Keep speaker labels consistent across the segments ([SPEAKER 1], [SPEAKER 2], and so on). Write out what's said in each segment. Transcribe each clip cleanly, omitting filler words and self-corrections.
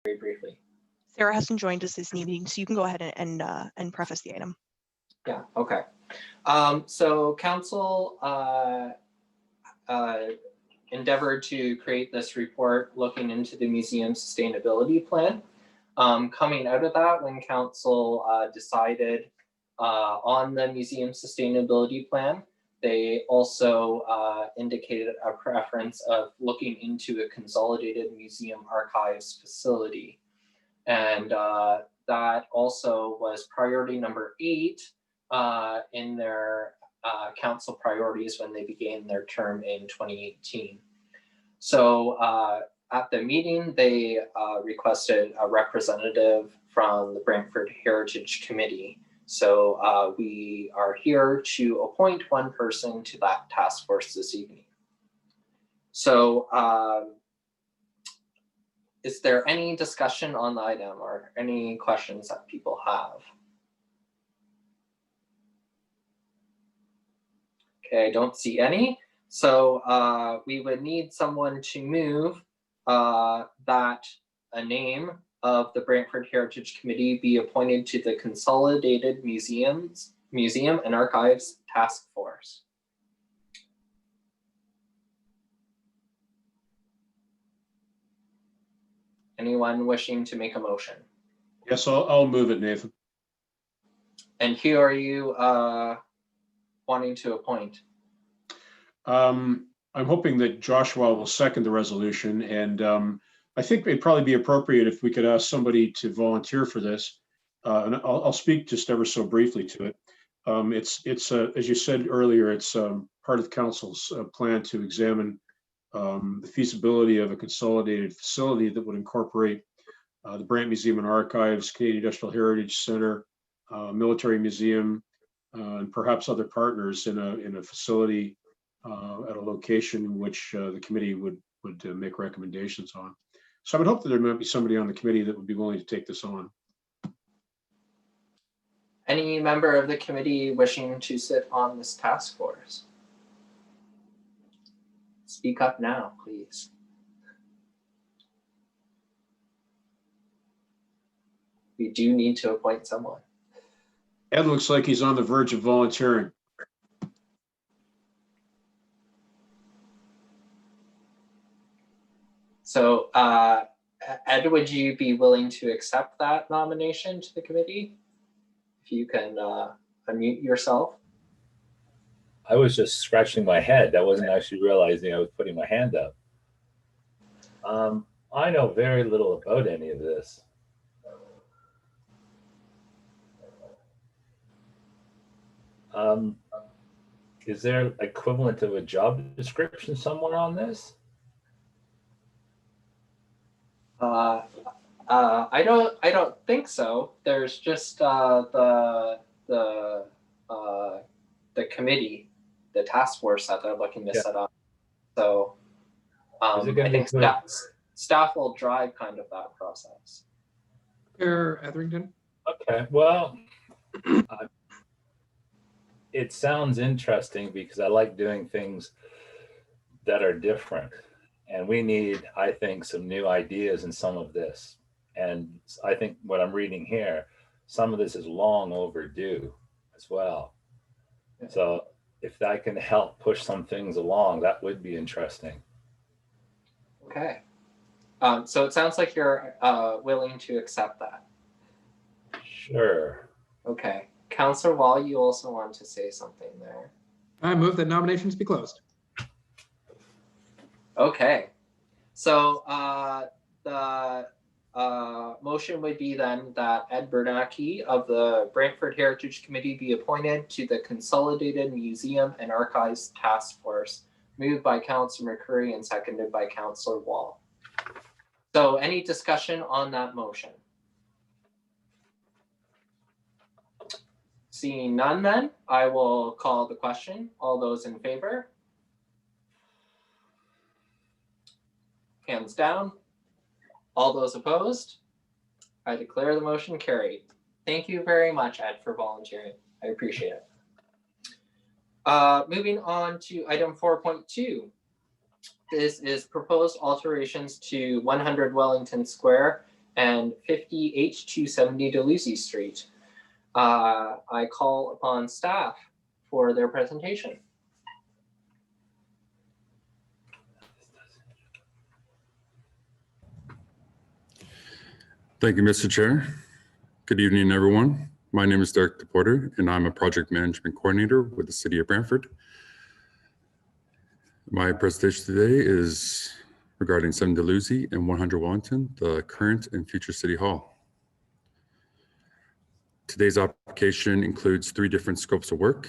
[SPEAKER 1] very briefly.
[SPEAKER 2] Sarah hasn't joined us this meeting, so you can go ahead and preface the item.
[SPEAKER 1] Yeah, okay. So council endeavored to create this report looking into the museum sustainability plan. Coming out of that, when council decided on the museum sustainability plan, they also indicated a preference of looking into a consolidated museum archives facility. And that also was priority number 8 in their council priorities when they began their term in 2018. So at the meeting, they requested a representative from the Brantford Heritage Committee. So we are here to appoint one person to that task force this evening. So is there any discussion on the item or any questions that people have? Okay, I don't see any. So we would need someone to move that a name of the Brantford Heritage Committee be appointed to the Consolidated Museum and Archives Task Force. Anyone wishing to make a motion?
[SPEAKER 3] Yes, I'll move it, Nathan.
[SPEAKER 1] And who are you wanting to appoint?
[SPEAKER 3] I'm hoping that Joshua will second the resolution, and I think it'd probably be appropriate if we could ask somebody to volunteer for this. And I'll speak just ever so briefly to it. It's as you said earlier, it's part of council's plan to examine the feasibility of a consolidated facility that would incorporate the Brant Museum and Archives, Canadian Industrial Heritage Center, Military Museum, and perhaps other partners in a facility at a location in which the committee would make recommendations on. So I would hope that there might be somebody on the committee that would be willing to take this on.
[SPEAKER 1] Any member of the committee wishing to sit on this task force? Speak up now, please. We do need to appoint someone.
[SPEAKER 3] Ed looks like he's on the verge of volunteering.
[SPEAKER 1] So Ed, would you be willing to accept that nomination to the committee? If you can unmute yourself.
[SPEAKER 4] I was just scratching my head. I wasn't actually realizing I was putting my hand up. I know very little about any of this. Is there equivalent of a job description somewhere on this?
[SPEAKER 1] I don't think so. There's just the committee, the task force that they're looking to set up. So I think staff will drive kind of that process.
[SPEAKER 5] Chair Etherington.
[SPEAKER 4] Okay, well, it sounds interesting because I like doing things that are different. And we need, I think, some new ideas in some of this. And I think what I'm reading here, some of this is long overdue as well. So if that can help push some things along, that would be interesting.
[SPEAKER 1] Okay. So it sounds like you're willing to accept that.
[SPEAKER 4] Sure.
[SPEAKER 1] Okay. Councillor Wall, you also want to say something there.
[SPEAKER 5] I move that nominations be closed.
[SPEAKER 1] Okay. So the motion would be then that Ed Bernanke of the Brantford Heritage Committee be appointed to the Consolidated Museum and Archives Task Force, moved by Councillor McCurry and seconded by Councillor Wall. So any discussion on that motion? Seeing none, then I will call the question. All those in favor? Hands down. All those opposed? I declare the motion carried. Thank you very much, Ed, for volunteering. I appreciate it. Moving on to item 4.2. This is proposed alterations to 100 Wellington Square and 50H270 Deluzzi Street. I call upon staff for their presentation.
[SPEAKER 6] Thank you, Mr. Chair. Good evening, everyone. My name is Derek DePorter, and I'm a project management coordinator with the City of Brantford. My presentation today is regarding 7 Deluzzi and 100 Wellington, the current and future City Hall. Today's application includes 3 different scopes of work.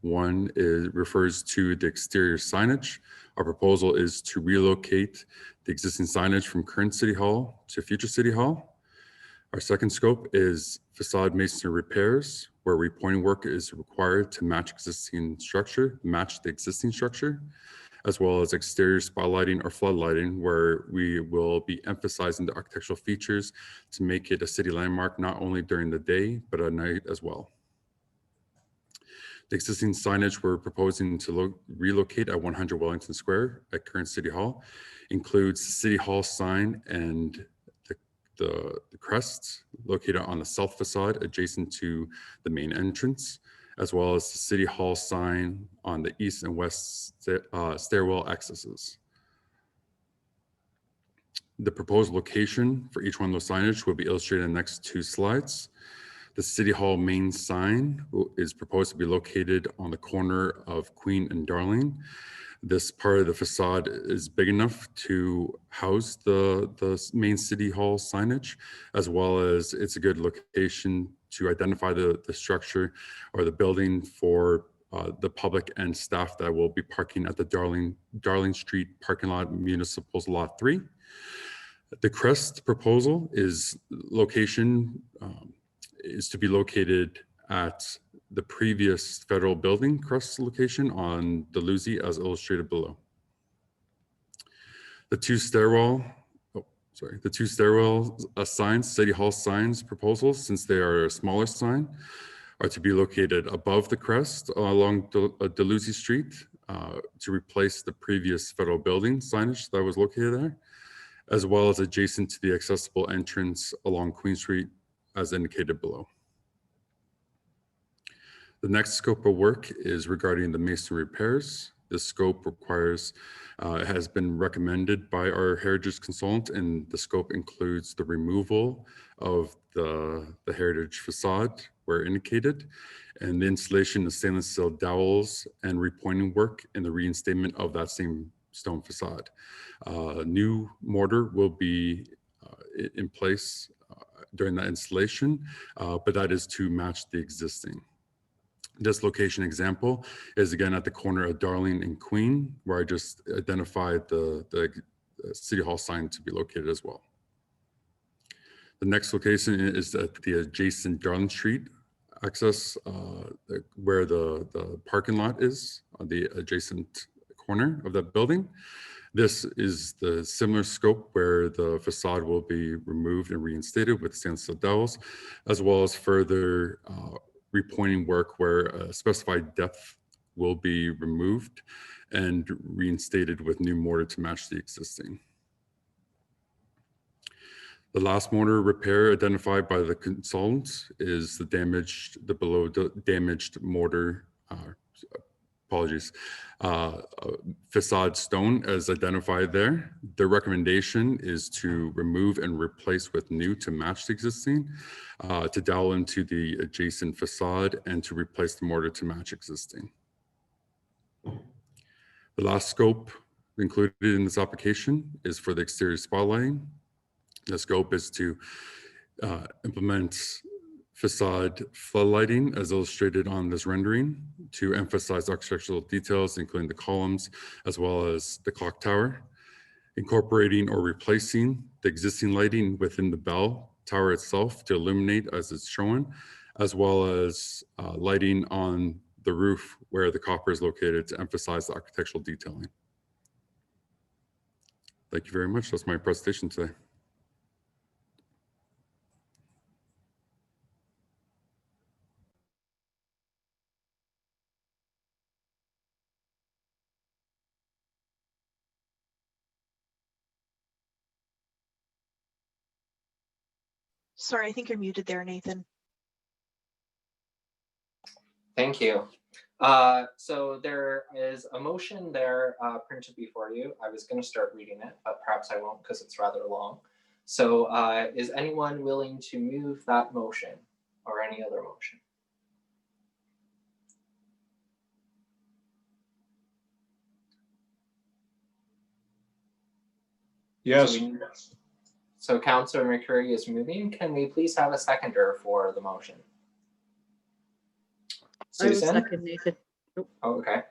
[SPEAKER 6] One refers to the exterior signage. Our proposal is to relocate the existing signage from current City Hall to future City Hall. Our second scope is facade masonry repairs, where repointing work is required to match the existing structure, as well as exterior spotlighting or floodlighting, where we will be emphasizing the architectural features to make it a city landmark, not only during the day, but at night as well. The existing signage we're proposing to relocate at 100 Wellington Square at current City Hall includes the City Hall sign and the crest located on the south facade adjacent to the main entrance, as well as the City Hall sign on the east and west stairwell accesses. The proposed location for each one of those signage will be illustrated in the next 2 slides. The City Hall main sign is proposed to be located on the corner of Queen and Darling. This part of the facade is big enough to house the main City Hall signage, as well as it's a good location to identify the structure or the building for the public and staff that will be parking at the Darling Street parking lot, Municipal's Lot 3. The crest proposal is is to be located at the previous federal building crest location on Deluzzi as illustrated below. The two stairwell signs, City Hall signs proposals, since they are a smaller sign, are to be located above the crest along Deluzzi Street to replace the previous federal building signage that was located there, as well as adjacent to the accessible entrance along Queen Street as indicated below. The next scope of work is regarding the masonry repairs. This scope has been recommended by our heritage consultant, and the scope includes the removal of the heritage facade where indicated, and the installation of stainless steel dowels and repointing work and the reinstatement of that same stone facade. New mortar will be in place during that installation, but that is to match the existing. This location example is again at the corner of Darling and Queen, where I just identified the City Hall sign to be located as well. The next location is at the adjacent Darling Street access, where the parking lot is on the adjacent corner of that building. This is the similar scope where the facade will be removed and reinstated with stainless steel dowels, as well as further repointing work where a specified depth will be removed and reinstated with new mortar to match the existing. The last mortar repair identified by the consultant is the damaged mortar, facade stone as identified there. The recommendation is to remove and replace with new to match the existing, to dowel into the adjacent facade, and to replace the mortar to match existing. The last scope included in this application is for the exterior spotlighting. The scope is to implement facade floodlighting as illustrated on this rendering to emphasize architectural details, including the columns, as well as the clock tower, incorporating or replacing the existing lighting within the bell tower itself to illuminate as it's shown, as well as lighting on the roof where the copper is located to emphasize the architectural detailing. Thank you very much. That's my presentation today.
[SPEAKER 2] Sorry, I think you're muted there, Nathan.
[SPEAKER 1] Thank you. So there is a motion there printed before you. I was going to start reading it, but perhaps I won't because it's rather long. So is anyone willing to move that motion or any other motion?
[SPEAKER 3] Yes,
[SPEAKER 1] So Councillor McCurry is moving. Can we please have a seconder for the motion?
[SPEAKER 7] I will
[SPEAKER 1] Susan?
[SPEAKER 7] second, Nathan.
[SPEAKER 1] Oh, okay.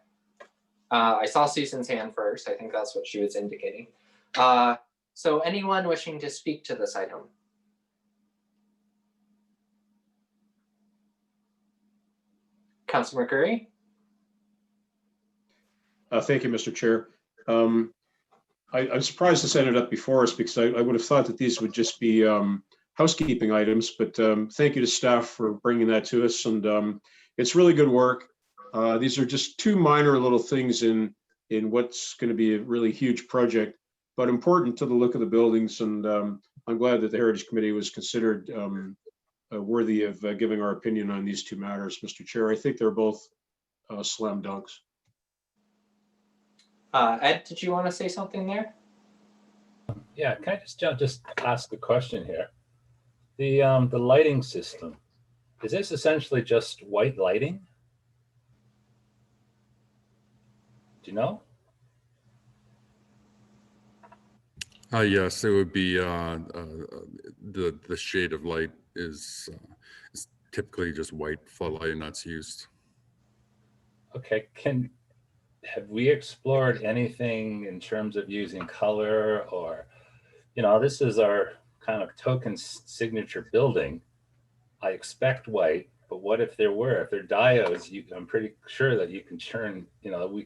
[SPEAKER 1] I saw Susan's hand first. I think that's what she was indicating. So anyone wishing to speak to this item? Councillor McCurry?
[SPEAKER 3] thank you, Mr. Chair. I'm surprised this ended up before us because I would have thought that these would just be housekeeping items, but thank you to staff for bringing that to us. And it's really good work. These are just two minor little things in what's going to be a really huge project, but important to the look of the buildings. And I'm glad that the Heritage Committee was considered worthy of giving our opinion on these two matters, Mr. Chair. I think they're both slam dunks.
[SPEAKER 1] Ed, did you want to say something there?
[SPEAKER 4] Yeah, can I just ask a question here? The lighting system, is this essentially just white lighting? Do you know?
[SPEAKER 6] Yes, it would be the shade of light is typically just white floodlight, and that's used.
[SPEAKER 4] Okay, have we explored anything in terms of using color, or, you know, this is our kind of token signature building. I expect white, but what if there diodes? I'm pretty sure that you can turn, you know,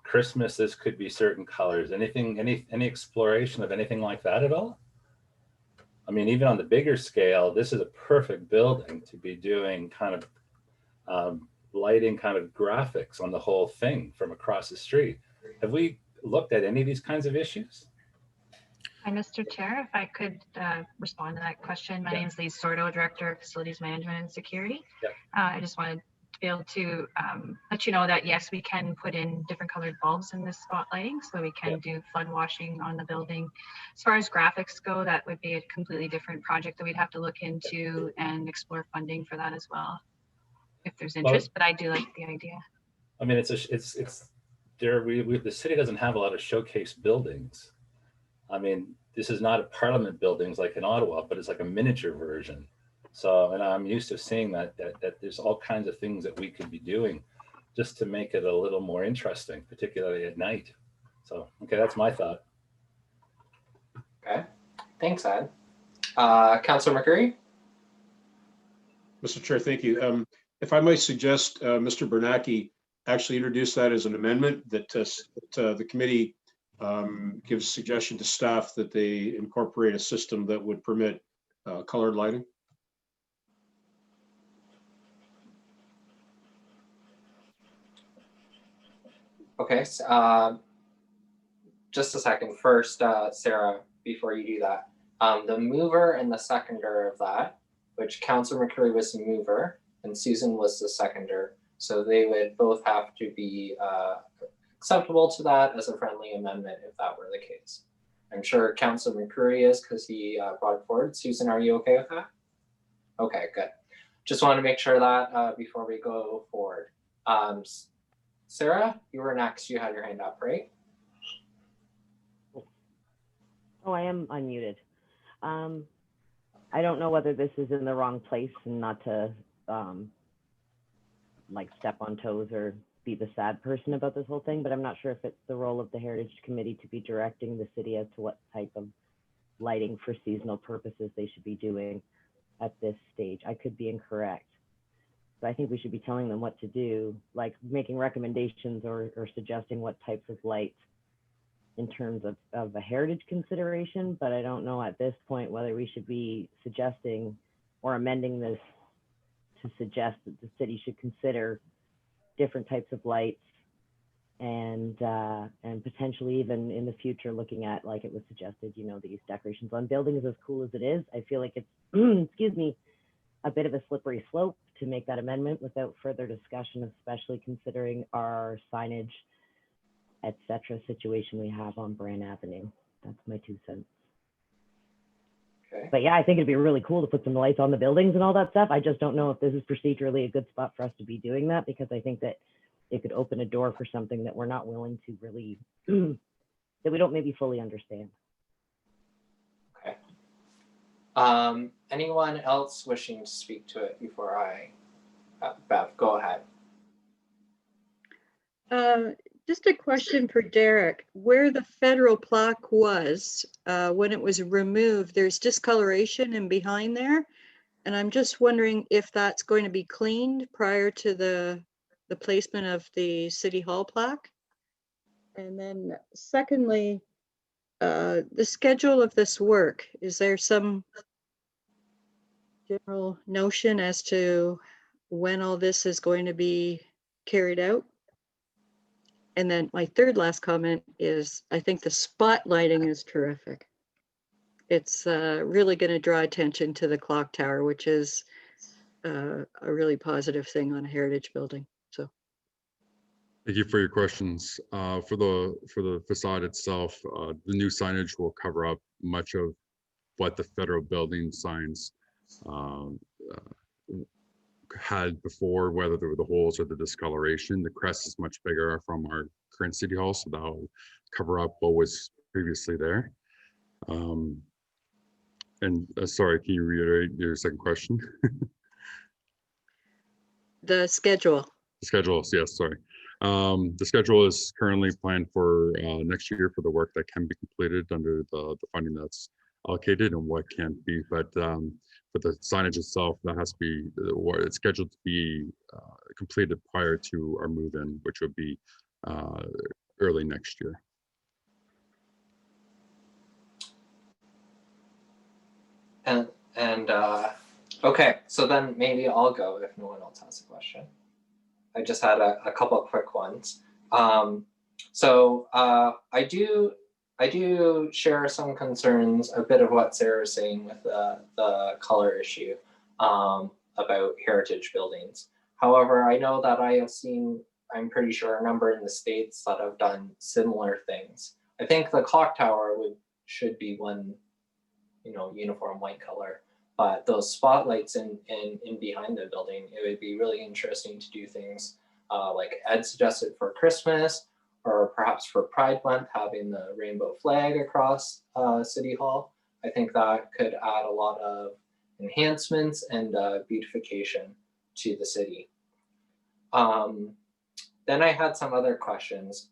[SPEAKER 4] Christmas, this could be certain colors. Any exploration of anything like that at all? I mean, even on the bigger scale, this is a perfect building to be doing kind of lighting kind of graphics on the whole thing from across the street. Have we looked at any of these kinds of issues?
[SPEAKER 8] Hi, Mr. Chair, if I could respond to that question. My name is Lee Sordo, Director of Facilities Management and Security. I just wanted to be able to let you know that yes, we can put in different colored bulbs in this spot lighting, so we can do flood washing on the building. As far as graphics go, that would be a completely different project that we'd have to look into and explore funding for that as well, if there's interest. But I do like the idea.
[SPEAKER 4] I mean, it's there. The city doesn't have a lot of showcase buildings. I mean, this is not a parliament buildings like in Ottawa, but it's like a miniature version. So, and I'm used to seeing that there's all kinds of things that we could be doing just to make it a little more interesting, particularly at night. So, okay, that's my thought.
[SPEAKER 1] Okay, thanks, Ed. Councillor McCurry?
[SPEAKER 3] Mr. Chair, thank you. If I might suggest, Mr. Bernacki actually introduce that as an amendment that the committee gives suggestion to staff that they incorporate a system that would permit colored lighting.
[SPEAKER 1] Okay, just a second. First, Sarah, before you do that, the mover and the seconder of that, which Councillor McCurry was the mover and Susan was the seconder, so they would both have to be acceptable to that as a friendly amendment if that were the case. I'm sure Councillor McCurry is because he brought it forward. Susan, are you okay with that? Okay, good. Just want to make sure that before we go forward. Sarah, you were next. You had your hand up, right?
[SPEAKER 9] Oh, I am unmuted. I don't know whether this is in the wrong place and not to like step on toes or be the sad person about this whole thing, but I'm not sure if it's the role of the Heritage Committee to be directing the city as to what type of lighting for seasonal purposes they should be doing at this stage. I could be incorrect. So I think we should be telling them what to do, like making recommendations or suggesting what types of lights in terms of a heritage consideration, but I don't know at this point whether we should be suggesting or amending this to suggest that the city should consider different types of lights and potentially even in the future looking at, like it was suggested, you know, these decorations on buildings, as cool as it is. I feel like it's excuse me, a bit of a slippery slope to make that amendment without further discussion, especially considering our signage, etc. situation we have on Brant Avenue. That's my 2 cents.
[SPEAKER 1] Okay.
[SPEAKER 9] But yeah, I think it'd be really cool to put some lights on the buildings and all that stuff. I just don't know if this is procedurally a good spot for us to be doing that, because I think that it could open a door for something that we're not willing to really, that we don't maybe fully understand.
[SPEAKER 1] Okay. Anyone else wishing to speak to it before I, Bev, go ahead.
[SPEAKER 7] Just a question for Derek. Where the federal plaque was, when it was removed, there's discoloration in behind there. And I'm just wondering if that's going to be cleaned prior to the placement of the City Hall plaque. And then secondly, the schedule of this work, is there some general notion as to when all this is going to be carried out? And then my third last comment is, I think the spotlighting is terrific. It's really going to draw attention to the clock tower, which is a really positive thing on a heritage building. So
[SPEAKER 6] Thank you for your questions. For the facade itself, the new signage will cover up much of what the federal building signs had before, whether there were the holes or the discoloration. The crest is much bigger from our current city hall, so that will cover up what was previously there. And sorry, can you reiterate your second question?
[SPEAKER 7] the schedule.
[SPEAKER 6] The schedule, yes, sorry. The schedule is currently planned for next year for the work that can be completed under the funding that's allocated and what can't be. But for the signage itself, that has to be, it's scheduled to be completed prior to our move-in, which would be early next year.
[SPEAKER 1] And okay, so then maybe I'll go if no one else has a question. I just had a couple of quick ones. So I do share some concerns, a bit of what Sarah was saying with the color issue about heritage buildings. However, I know that I have seen, I'm pretty sure, a number in the States that have done similar things. I think the clock tower should be one, you know, uniform white color. But those spotlights in behind the building, it would be really interesting to do things like Ed suggested for Christmas, or perhaps for Pride Month, having the rainbow flag across City Hall. I think that could add a lot of enhancements and beautification to the city. Then I had some other questions.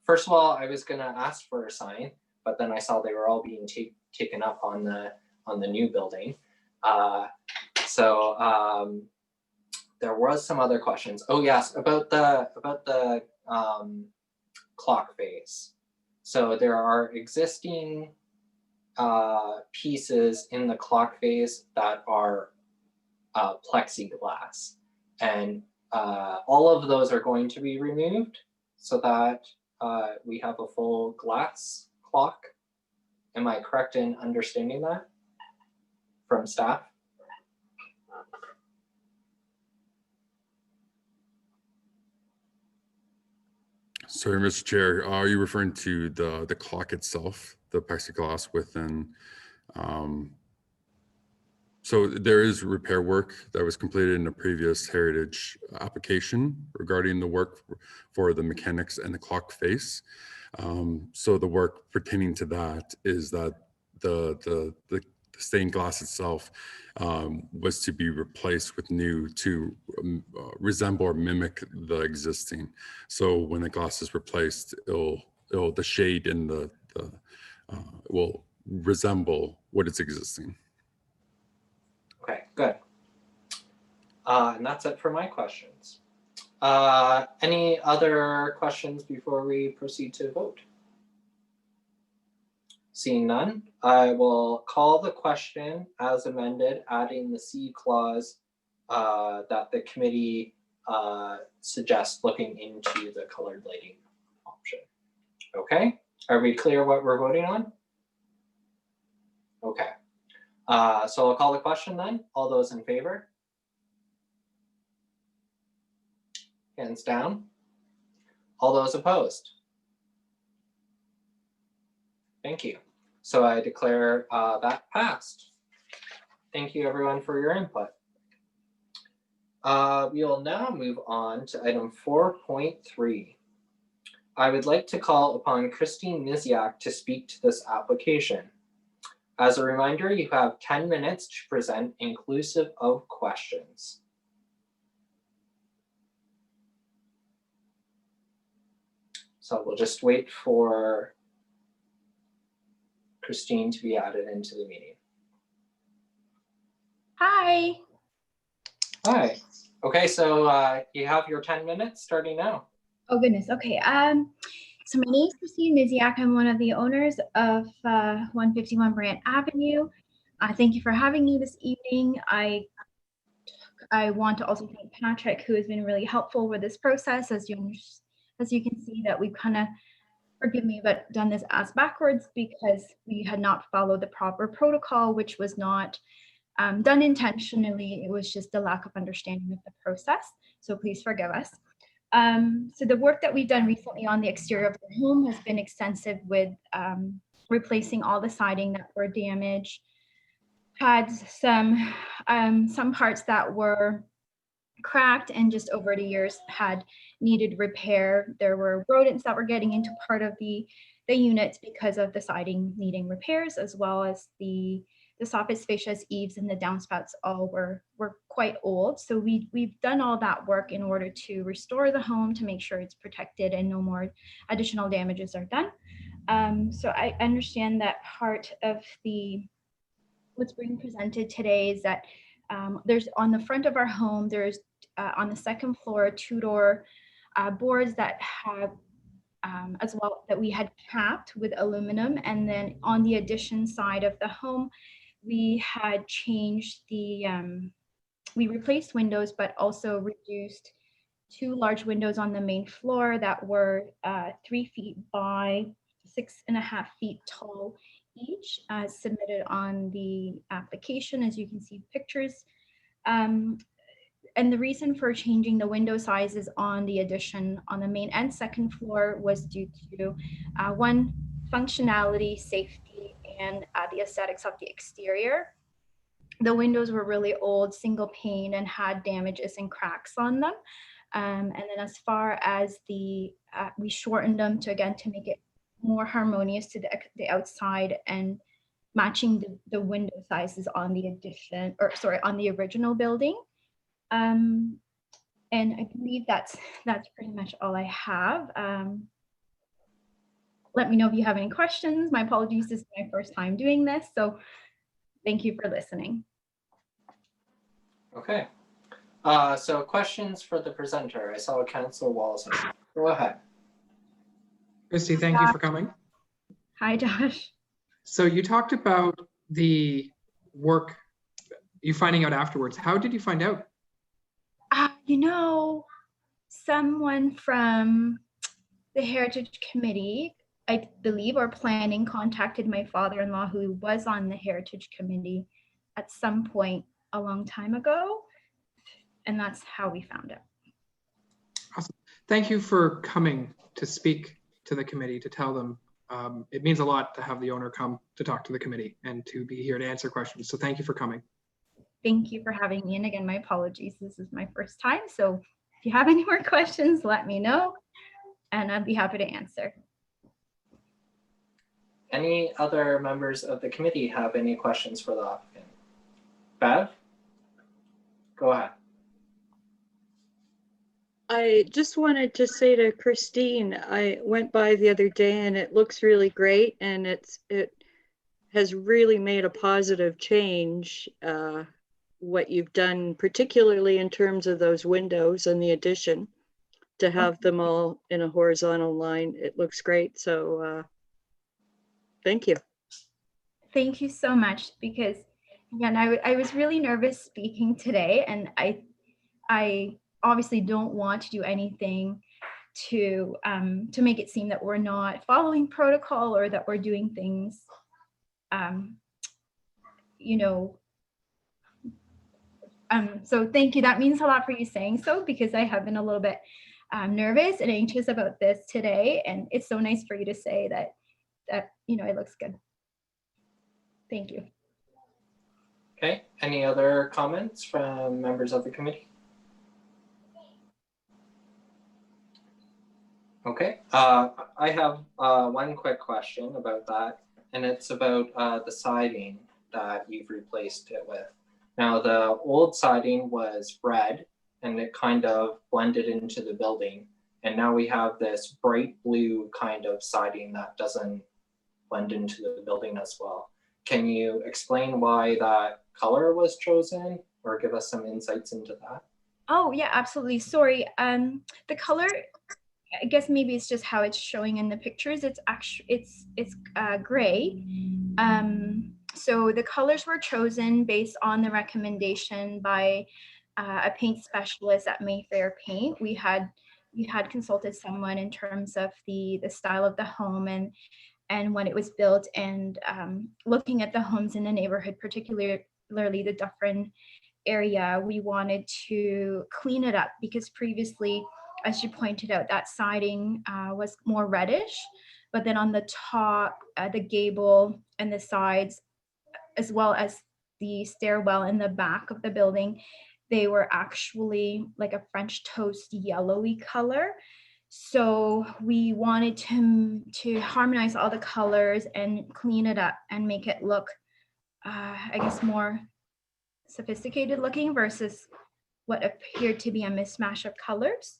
[SPEAKER 1] First of all, I was gonna ask for a sign, but then I saw they were all being taken up on the new building. There was some other questions. Oh yes, about the clock face. So there are existing pieces in the clock face that are plexiglass, and all of those are going to be removed so that we have a full glass clock. Am I correct in understanding that from staff?
[SPEAKER 6] Sorry, Mr. Chair, are you referring to the clock itself, the plexiglass within? So there is repair work that was completed in a previous heritage application regarding the work for the mechanics and the clock face. So the work pertaining to that is that the stained glass itself was to be replaced with new to resemble or mimic the existing. So when the glass is replaced, the shade in the will resemble what is existing.
[SPEAKER 1] Okay, good. And that's it for my questions. Any other questions before we proceed to vote? Seeing none, I will call the question as amended, adding the C clause that the committee suggests looking into the colored lighting Okay, are we clear what we're voting on? Okay, so I'll call the question then. All those in favor? Hands down. All those opposed? Thank you. So I declare that passed. Thank you everyone for your input. We will now move on to item 4.3. I would like to call upon Christine Miziak to speak to this application. As a reminder, you have 10 minutes to present inclusive of questions. So we'll just wait for Christine to be added into the meeting.
[SPEAKER 10] Hi.
[SPEAKER 1] Hi. Okay, so you have your 10 minutes starting now.
[SPEAKER 10] Oh goodness. Okay. So my name is Christine Miziak. I'm one of the owners of 151 Brant Avenue. Thank you for having me this evening. I want to also thank Patrick, who has been really helpful with this process. As you can see, that we've kind of, forgive me, but done this ass backwards because we had not followed the proper protocol, which was not done intentionally. It was just a lack of understanding of the process. So please forgive us. So the work that we've done recently on the exterior of the home has been extensive with replacing all the siding that were damaged. Had some parts that were cracked and just over the years had needed repair. There were rodents that were getting into part of the units because of the siding needing repairs, as well as the soffit, fascias, eaves, and the downspouts all were quite old. So we've done all that work in order to restore the home, to make sure it's protected and no more additional damages are done. So I understand that part of what's being presented today is that there's on the front of our home, there's on the second floor, 2-door boards that have as well that we had capped with aluminum. And then on the addition side of the home, we had changed we replaced windows, but also reduced 2 large windows on the main floor that were 3 feet by 6.5 feet tall each, submitted on the application, as you can see pictures. And the reason for changing the window sizes on the addition on the main and second floor was due to one, functionality, safety, and the aesthetics of the exterior. The windows were really old, single pane, and had damages and cracks on them. And then as far as we shortened them to make it more harmonious to the outside and matching the window sizes on the addition, or sorry, on the original building. And I believe that's pretty much all I have. Let me know if you have any questions. My apologies, this is my first time doing this, so thank you for listening.
[SPEAKER 1] Okay. So questions for the presenter. I saw Councillor Walls. Go ahead.
[SPEAKER 5] Christy, thank you for coming.
[SPEAKER 10] Hi, Josh.
[SPEAKER 5] So you talked about the work you finding out afterwards. How did you find out?
[SPEAKER 10] Someone from the Heritage Committee, I believe, or planning, contacted my father-in-law, who was on the Heritage Committee at some point a long time ago. And that's how we found out.
[SPEAKER 5] Awesome. Thank you for coming to speak to the committee, to tell them. It means a lot to have the owner come to talk to the committee and to be here to answer questions. So thank you for coming.
[SPEAKER 10] Thank you for having me. And again, my apologies. This is my first time. So if you have any more questions, let me know and I'd be happy to answer.
[SPEAKER 1] Any other members of the committee have any questions for the applicant? Bev? Go ahead.
[SPEAKER 7] I just wanted to say to Christine, I went by the other day and it looks really great, and it has really made a positive change, what you've done, particularly in terms of those windows and the addition, to have them all in a horizontal line. It looks great. So thank you.
[SPEAKER 10] Thank you so much, because again, I was really nervous speaking today, and I obviously don't want to do anything to make it seem that we're not following protocol or that we're doing things, you know. So thank you. That means a lot for you saying so, because I have been a little bit nervous and anxious about this today, and it's so nice for you to say that you know, it looks good. Thank you.
[SPEAKER 1] Okay, any other comments from members of the committee? Okay, I have one quick question about that, and it's about the siding that you've replaced it with. Now, the old siding was red and it kind of blended into the building. And now we have this bright blue kind of siding that doesn't blend into the building as well. Can you explain why that color was chosen or give us some insights into that?
[SPEAKER 10] Oh yeah, absolutely. Sorry. The color, I guess maybe it's just how it's showing in the pictures. It's actually, it's gray. So the colors were chosen based on the recommendation by a paint specialist at Mayfair Paint. We had consulted someone in terms of the style of the home and when it was built, and looking at the homes in the neighborhood, particularly the Dufferin area, we wanted to clean it up because previously, as you pointed out, that siding was more reddish, but then on the top, the gable and the sides, as well as the stairwell in the back of the building, they were actually like a French toast yellowy color. So we wanted to harmonize all the colors and clean it up and make it look, I guess, more sophisticated looking versus what appeared to be a mismatch of colors.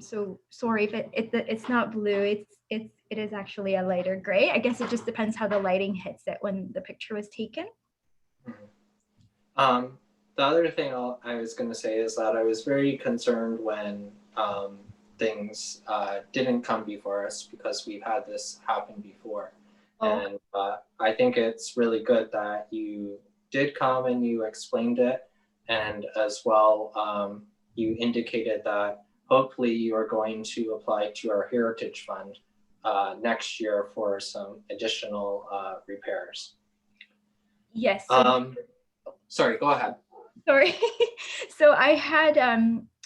[SPEAKER 10] So sorry if it's not blue, it is actually a lighter gray. I guess it just depends how the lighting hits it when the picture was taken.
[SPEAKER 1] The other thing I was going to say is that I was very concerned when things didn't come before us, because we've had this happen before. And I think it's really good that you did come and you explained it, and as well you indicated that hopefully you are going to apply to our Heritage Fund next year for some additional repairs.
[SPEAKER 10] Yes.
[SPEAKER 1] Sorry, go ahead.
[SPEAKER 10] Sorry. So I had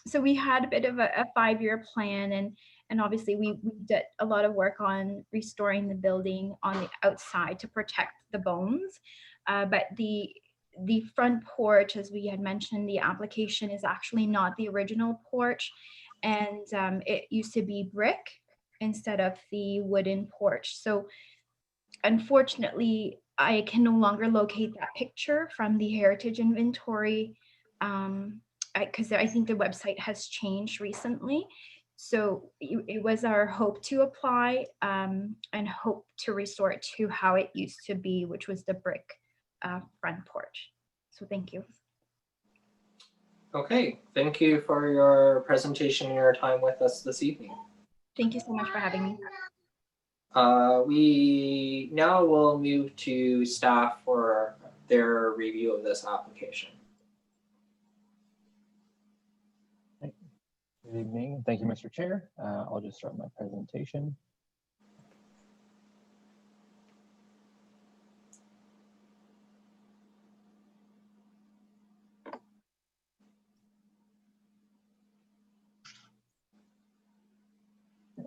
[SPEAKER 10] so we had a bit of a 5-year plan, and obviously we did a lot of work on restoring the building on the outside to protect the bones, but the front porch, as we had mentioned, the application is actually not the original porch, and it used to be brick instead of the wooden porch. So unfortunately, I can no longer locate that picture from the heritage inventory, because I think the website has changed recently. So it was our hope to apply and hope to restore it to how it used to be, which was the brick front porch. So thank you.
[SPEAKER 1] Okay, thank you for your presentation and your time with us this evening.
[SPEAKER 10] Thank you so much for having me.
[SPEAKER 1] We now will move to staff for their review of this application.
[SPEAKER 11] Good evening. Thank you, Mr. Chair. I'll just start my presentation.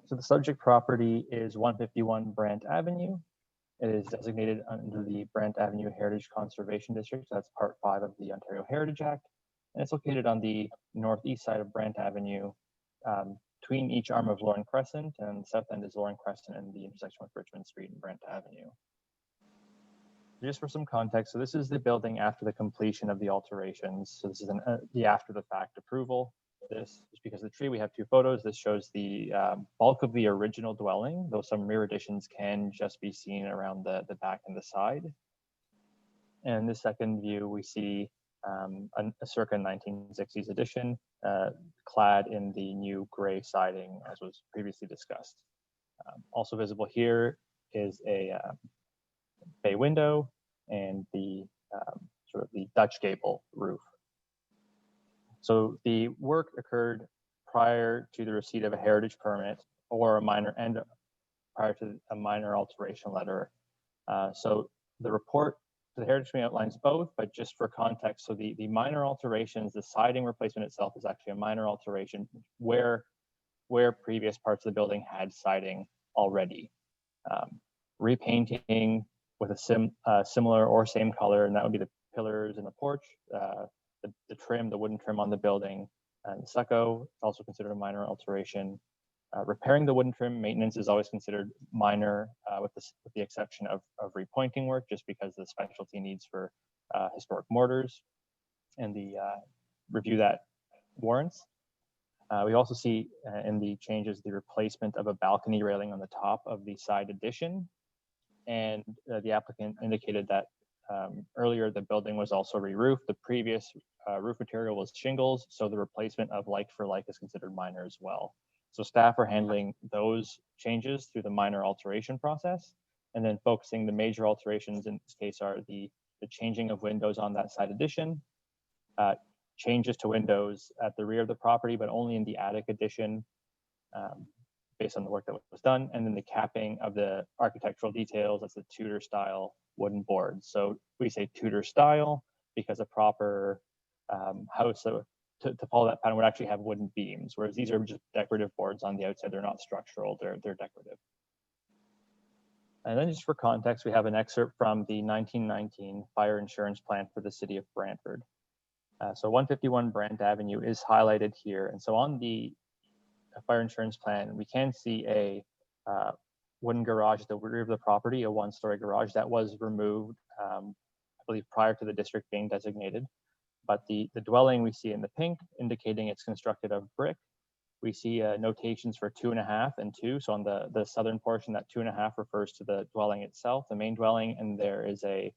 [SPEAKER 11] So the subject property is 151 Brant Avenue. It is designated under the Brant Avenue Heritage Conservation District. So that's Part 5 of the Ontario Heritage Act. And it's located on the northeast side of Brant Avenue, between each arm of Lauren Crescent, and the south end is Lauren Crescent and the intersection with Richmond Street and Brant Avenue. Just for some context, so this is the building after the completion of the alterations. So this is the after the fact approval. This is because of the tree. We have 2 photos. This shows the bulk of the original dwelling, though some rear additions can just be seen around the back and the side. And the second view, we see a circa 1960s addition, clad in the new gray siding, as was previously discussed. Also visible here is a bay window and the sort of the Dutch gable roof. So the work occurred prior to the receipt of a heritage permit or a minor and prior to a minor alteration letter. So the report to the Heritage Committee outlines both, but just for context, so the minor alterations, the siding replacement itself is actually a minor alteration where previous parts of the building had siding already. Repainting with a similar or same color, and that would be the pillars and the porch, the trim, the wooden trim on the building, and the stucco, also considered a minor alteration. Repairing the wooden trim, maintenance is always considered minor, with the exception of repointing work, just because the specialty needs for historic mortars and the review that warrants. We also see in the changes the replacement of a balcony railing on the top of the side addition, and the applicant indicated that earlier the building was also re-roofed. The previous roof material was shingles, so the replacement of like for like is considered minor as well. So staff are handling those changes through the minor alteration process, and then focusing the major alterations in this case are the changing of windows on that side addition, changes to windows at the rear of the property, but only in the attic addition, based on the work that was done, and then the capping of the architectural details. That's the Tudor style wooden boards. So we say Tudor style because a proper house to follow that pattern would actually have wooden beams, whereas these are just decorative boards on the outside. They're not structural, they're decorative. And then just for context, we have an excerpt from the 1919 fire insurance plan for the city of Brantford. So 151 Brant Avenue is highlighted here. And so on the fire insurance plan, we can see a wooden garage at the rear of the property, a one-story garage that was removed, I believe, prior to the district being designated. But the dwelling we see in the pink, indicating it's constructed of brick. We see notations for 2.5 and 2. So on the southern portion, that 2.5 refers to the dwelling itself, the main dwelling, and there is a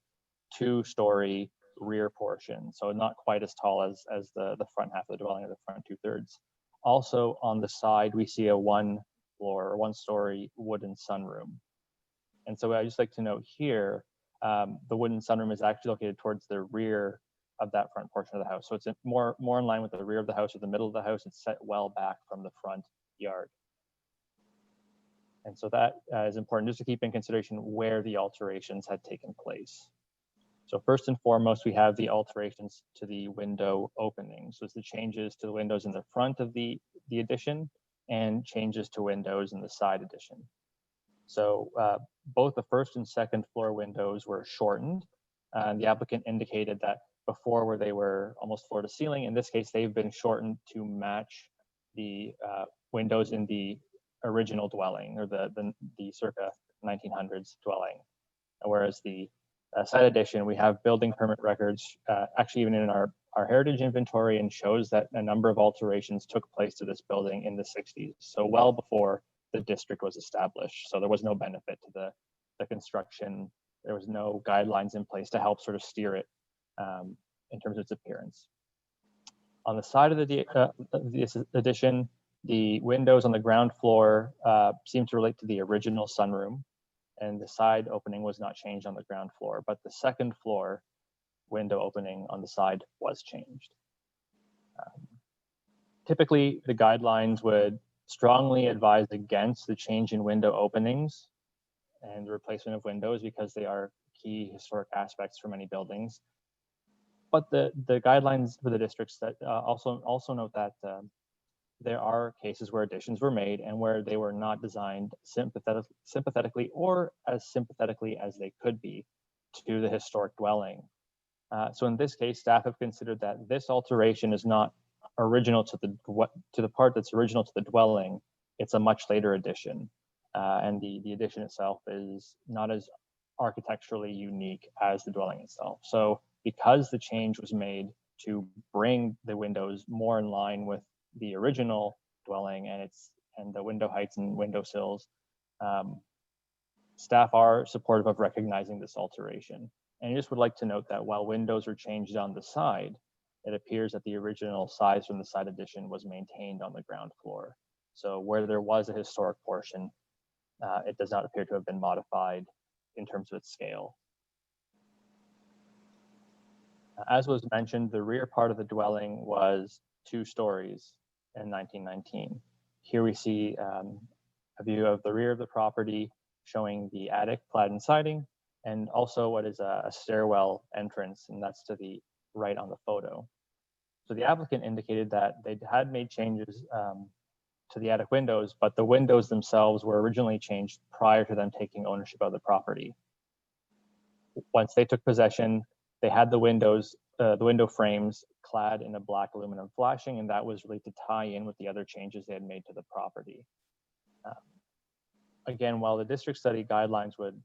[SPEAKER 11] 2-story rear portion. So not quite as tall as the front half of the dwelling, or the front 2/3. Also on the side, we see a 1-story wooden sunroom. And so I just like to note here, the wooden sunroom is actually located towards the rear of that front portion of the house. So it's more in line with the rear of the house or the middle of the house. It's set well back from the front yard. And so that is important just to keep in consideration where the alterations had taken place. So first and foremost, we have the alterations to the window openings. So it's the changes to the windows in the front of the addition and changes to windows in the side addition. So both the first and second floor windows were shortened. The applicant indicated that before where they were almost floor to ceiling. In this case, they've been shortened to match the windows in the original dwelling, or the circa 1900s dwelling. Whereas the side addition, we have building permit records, actually even in our heritage inventory, and shows that a number of alterations took place to this building in the 60s. So well before the district was established. So there was no benefit to the construction. There was no guidelines in place to help sort of steer it in terms of its appearance. On the side of this addition, the windows on the ground floor seem to relate to the original sunroom, and the side opening was not changed on the ground floor, but the second floor window opening on the side was changed. Typically, the guidelines would strongly advise against the change in window openings and the replacement of windows because they are key historic aspects for many buildings. But the guidelines for the districts that also note that there are cases where additions were made and where they were not designed sympathetically or as sympathetically as they could be to the historic dwelling. So in this case, staff have considered that this alteration is not original to the part that's original to the dwelling. It's a much later addition, and the addition itself is not as architecturally unique as the dwelling itself. So because the change was made to bring the windows more in line with the original dwelling and the window heights and window sills, staff are supportive of recognizing this alteration. And I just would like to note that while windows are changed on the side, it appears that the original size from the side addition was maintained on the ground floor. So where there was a historic portion, it does not appear to have been modified in terms of its scale. As was mentioned, the rear part of the dwelling was 2 stories, in 1919. Here we see a view of the rear of the property showing the attic, clad in siding, and also what is a stairwell entrance, and that's to the right on the photo. So the applicant indicated that they had made changes to the attic windows, but the windows themselves were originally changed prior to them taking ownership of the property. Once they took possession, they had the windows, the window frames clad in a black aluminum flashing, and that was really to tie in with the other changes they had made to the property. Again, while the district study guidelines would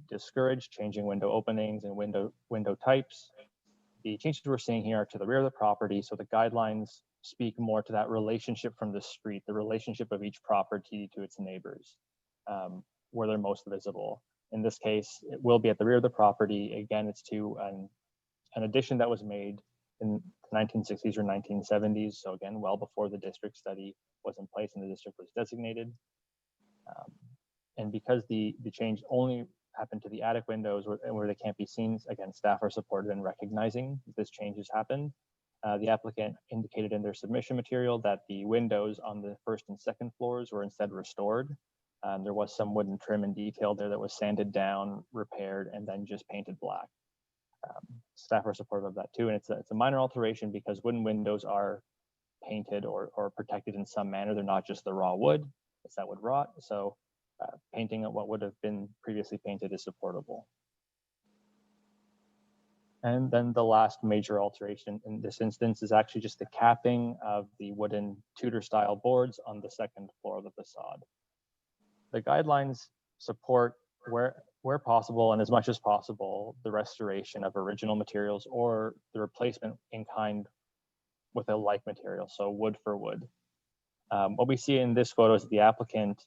[SPEAKER 11] discourage changing window openings and window types, the changes we're seeing here are to the rear of the property, so the guidelines speak more to that relationship from the street, the relationship of each property to its neighbors, where they're most visible. In this case, it will be at the rear of the property. Again, it's to an addition that was made in the 1960s or 1970s. So again, well before the district study was in place and the district was designated. And because the change only happened to the attic windows where they can't be seen, again, staff are supported in recognizing this change has happened. The applicant indicated in their submission material that the windows on the first and second floors were instead restored. There was some wooden trim and detail there that was sanded down, repaired, and then just painted black. Staff are supportive of that too, and it's a minor alteration because wooden windows are painted or protected in some manner. They're not just the raw wood, it's that would rot. So painting of what would have been previously painted is supportable. And then the last major alteration in this instance is actually just the capping of the wooden Tudor style boards on the second floor of the facade. The guidelines support where possible and as much as possible the restoration of original materials or the replacement in kind with a like material, so wood for wood. What we see in this photo is the applicant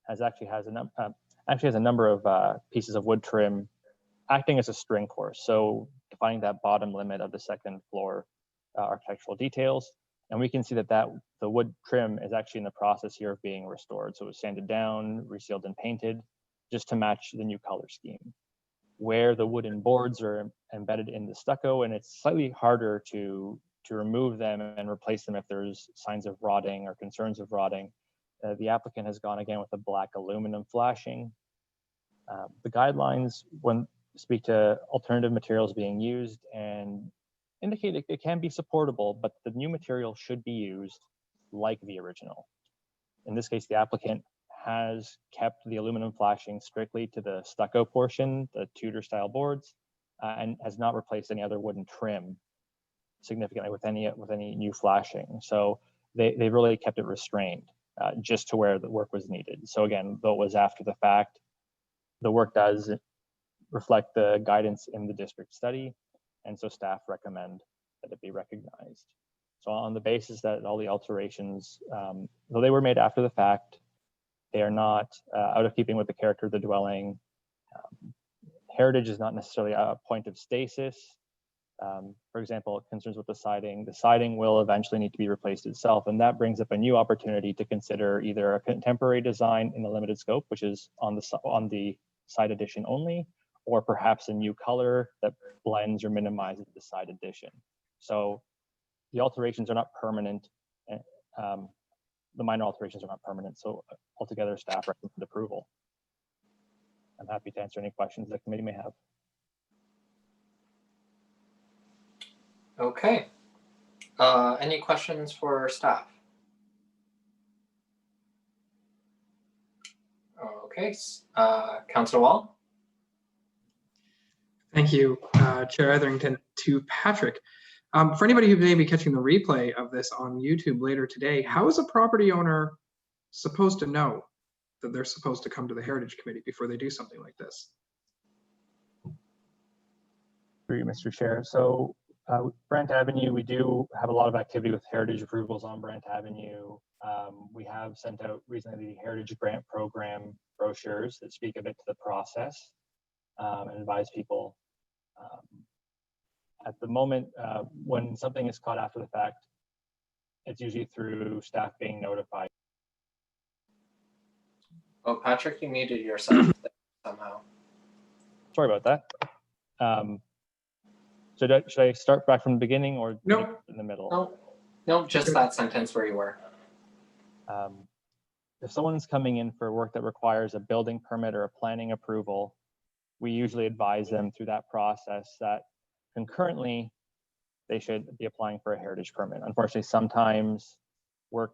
[SPEAKER 11] has a number of pieces of wood trim acting as a string course, so defining that bottom limit of the second floor architectural details. And we can see that the wood trim is actually in the process here of being restored. So it was sanded down, resealed, and painted just to match the new color scheme. Where the wooden boards are embedded in the stucco, and it's slightly harder to remove them and replace them if there's signs of rotting or concerns of rotting. The applicant has gone again with a black aluminum flashing. The guidelines speak to alternative materials being used and indicate it can be supportable, but the new material should be used like the original. In this case, the applicant has kept the aluminum flashing strictly to the stucco portion, the Tudor style boards, and has not replaced any other wooden trim significantly with any new flashing. So they really kept it restrained just to where the work was needed. So again, though it was after the fact, the work does reflect the guidance in the district study, and so staff recommend that it be recognized. So on the basis that all the alterations, though they were made after the fact, they are not out of keeping with the character of the dwelling. Heritage is not necessarily a point of stasis. For example, concerns with the siding will eventually need to be replaced itself, and that brings up a new opportunity to consider either a contemporary design in the limited scope, which is on the side addition only, or perhaps a new color that blends or minimizes the side addition. So the alterations are not permanent. The minor alterations are not permanent. So altogether, staff recommend approval. I'm happy to answer any questions the committee may have.
[SPEAKER 1] Okay. Any questions for staff? Okay. Councilor Wall?
[SPEAKER 5] Thank you, Chair Etherington. To Patrick, for anybody who may be catching the replay of this on YouTube later today, how is a property owner supposed to know that they're supposed to come to the Heritage Committee before they do something like this?
[SPEAKER 11] Through you, Mr. Chair. So Brant Avenue, we do have a lot of activity with heritage approvals on Brant Avenue. We have sent out recently the Heritage Grant Program brochures that speak a bit to the process and advise people. At the moment, when something is caught after the fact, it's usually through staff being notified.
[SPEAKER 1] Oh, Patrick, you muted yourself somehow.
[SPEAKER 11] Sorry about that. Should I start back from the beginning or
[SPEAKER 5] Nope.
[SPEAKER 11] in the middle?
[SPEAKER 1] No, just that sentence where you were.
[SPEAKER 11] If someone's coming in for work that requires a building permit or a planning approval, we usually advise them through that process that concurrently they should be applying for a heritage permit. Unfortunately, sometimes work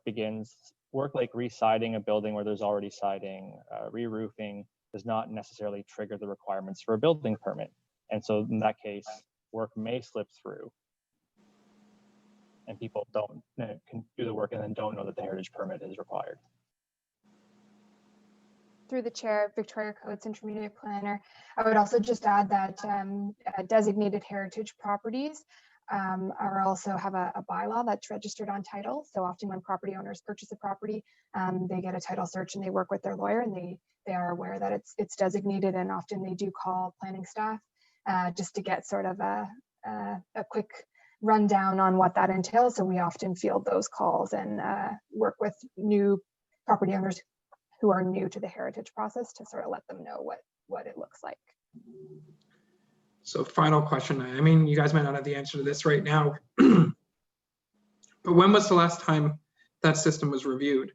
[SPEAKER 11] like re-siding a building where there's already siding, re-roofing does not necessarily trigger the requirements for a building permit. And so in that case, work may slip through and people can do the work and then don't know that the heritage permit is required.
[SPEAKER 12] Through the chair, Victoria Coates, intermediate planner. I would also just add that designated heritage properties are also have a bylaw that's registered on title. So often when property owners purchase a property, they get a title search and they work with their lawyer and they are aware that it's designated, and often they do call planning staff just to get sort of a quick rundown on what that entails. So we often field those calls and work with new property owners who are new to the heritage process to sort of let them know what it looks like.
[SPEAKER 5] So final question. I mean, you guys might not have the answer to this right now, but when was the last time that system was reviewed?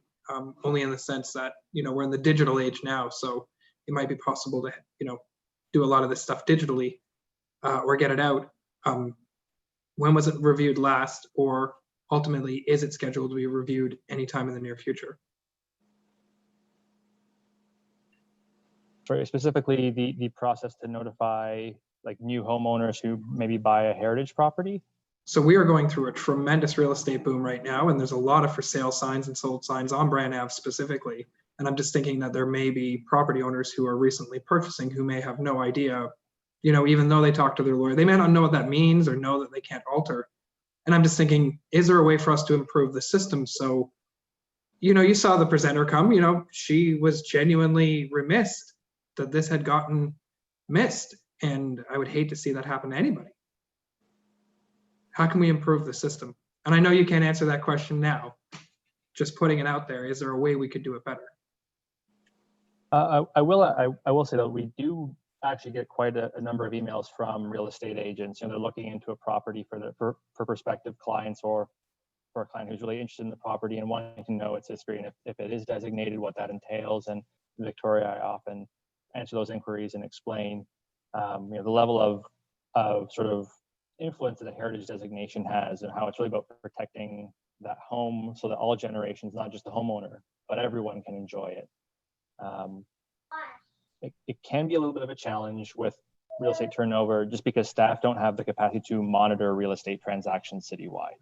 [SPEAKER 5] Only in the sense that, we're in the digital age now, so it might be possible to, do a lot of this stuff digitally or get it out. When was it reviewed last, or ultimately, is it scheduled to be reviewed anytime in the near future?
[SPEAKER 11] Sorry, specifically the process to notify like new homeowners who maybe buy a heritage property?
[SPEAKER 5] So we are going through a tremendous real estate boom right now, and there's a lot of for sale signs and sold signs on Brant Ave specifically. And I'm just thinking that there may be property owners who are recently purchasing who may have no idea, even though they talk to their lawyer, they may not know what that means or know that they can't alter. And I'm just thinking, is there a way for us to improve the system? So, you saw the presenter come, she was genuinely remiss that this had gotten missed. And I would hate to see that happen to anybody. How can we improve the system? And I know you can't answer that question now. Just putting it out there, is there a way we could do it better?
[SPEAKER 11] I will say that we do actually get quite a number of emails from real estate agents. They're looking into a property for prospective clients or for a client who's really interested in the property and wanting to know its history and if it is designated, what that entails. And Victoria, I often answer those inquiries and explain the level of sort of influence that a heritage designation has and how it's really about protecting that home so that all generations, not just the homeowner, but everyone can enjoy it. It can be a little bit of a challenge with real estate turnover just because staff don't have the capacity to monitor real estate transactions citywide.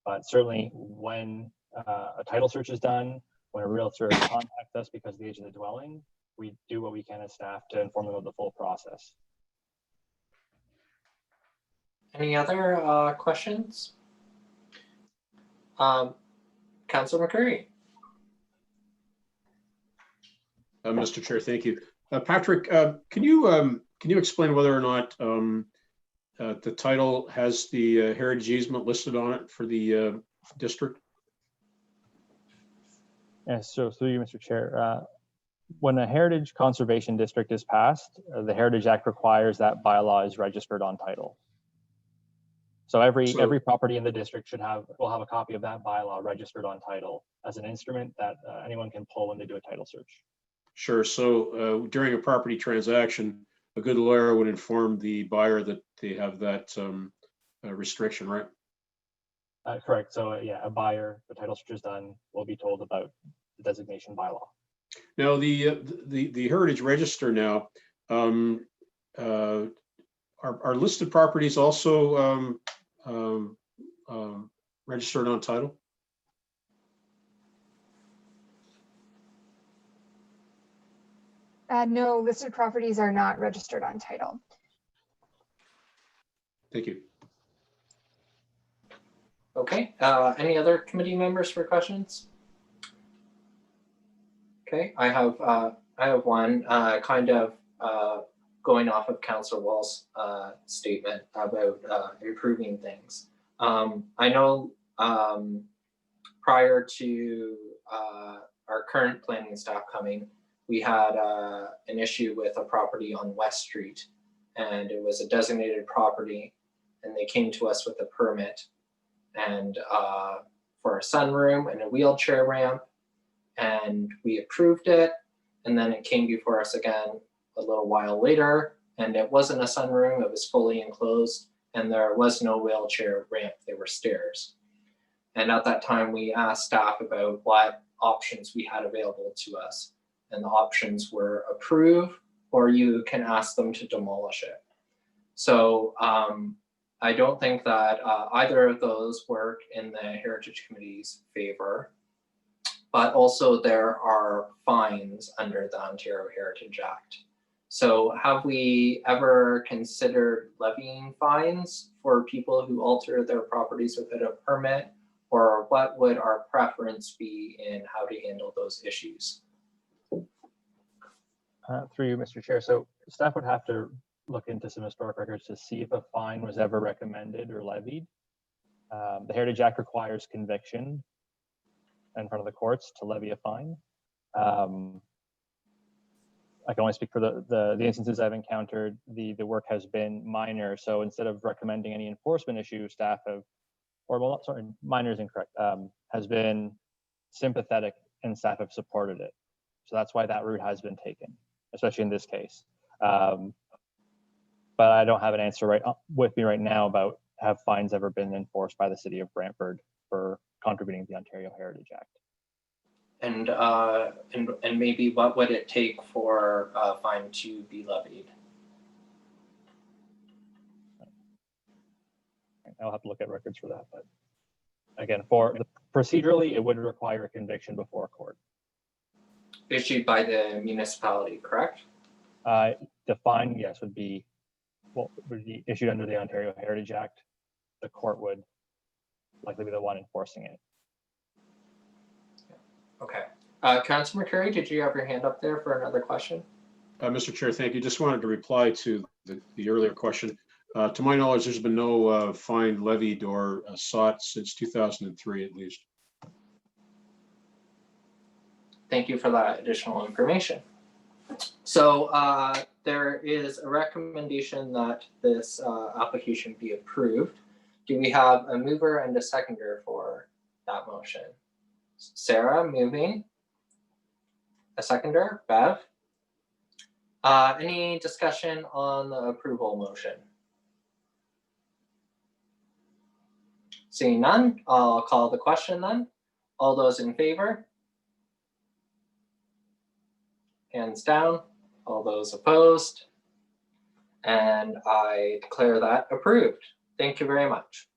[SPEAKER 11] But certainly when a title search is done, when a realtor contacts us because of the age of the dwelling, we do what we can as staff to inform them of the full process.
[SPEAKER 1] Any other questions? Councilor McCurry.
[SPEAKER 3] Mr. Chair, thank you. Patrick, can you explain whether or not the title has the heritage easement listed on it for the district?
[SPEAKER 11] Yes, so through you, Mr. Chair. When a heritage conservation district is passed, the Heritage Act requires that bylaw is registered on title. So every property in the district will have a copy of that bylaw registered on title as an instrument that anyone can pull when they do a title search.
[SPEAKER 3] Sure. So during a property transaction, a good lawyer would inform the buyer that they have that restriction, right?
[SPEAKER 11] Correct. So yeah, a buyer, the title search is done, will be told about the designation bylaw.
[SPEAKER 3] Now the Heritage Register now are listed properties also registered on title?
[SPEAKER 12] No, listed properties are not registered on title.
[SPEAKER 3] Thank you.
[SPEAKER 1] Okay, any other committee members for questions? Okay, I have one kind of going off of Councillor Wall's statement about improving things. I know prior to our current planning staff coming, we had an issue with a property on West Street, and it was a designated property, and they came to us with a permit, and for a sunroom and a wheelchair ramp, and we approved it. And then it came before us again a little while later, and it wasn't a sunroom, it was fully enclosed, and there was no wheelchair ramp, there were stairs. And at that time, we asked staff about what options we had available to us. And the options were approve, or you can ask them to demolish it. So I don't think that either of those work in the Heritage Committee's favor, but also there are fines under the Ontario Heritage Act. So have we ever considered levying fines for people who alter their properties without a permit? Or what would our preference be in how to handle those issues?
[SPEAKER 11] Through you, Mr. Chair. So staff would have to look into some historic records to see if a fine was ever recommended or levied. The Heritage Act requires conviction in front of the courts to levy a fine. I can only speak for the instances I've encountered. The work has been minor. So instead of recommending any enforcement issue, staff have, or well, sorry, minor is incorrect, has been sympathetic and staff have supported it. So that's why that route has been taken, especially in this case. But I don't have an answer with me right now about have fines ever been enforced by the city of Brantford for contravening the Ontario Heritage Act.
[SPEAKER 1] And maybe what would it take for a fine to be levied?
[SPEAKER 11] I'll have to look at records for that, but again, procedurally, it would require a conviction before court.
[SPEAKER 1] Issued by the municipality, correct?
[SPEAKER 11] The fine, yes, would be issued under the Ontario Heritage Act. The court would likely be the one enforcing it.
[SPEAKER 1] Okay. Councilor McCurry, did you have your hand up there for another question?
[SPEAKER 3] Mr. Chair, thank you. Just wanted to reply to the earlier question. To my knowledge, there's been no fine levied or sought since 2003 at least.
[SPEAKER 1] Thank you for that additional information. So there is a recommendation that this application be approved. Do we have a mover and a seconder for that motion? Sarah moving. A seconder, Bev. Any discussion on the approval motion? Seeing none, I'll call the question then. All those in favor? Hands down. All those opposed? And I declare that approved. Thank you very much.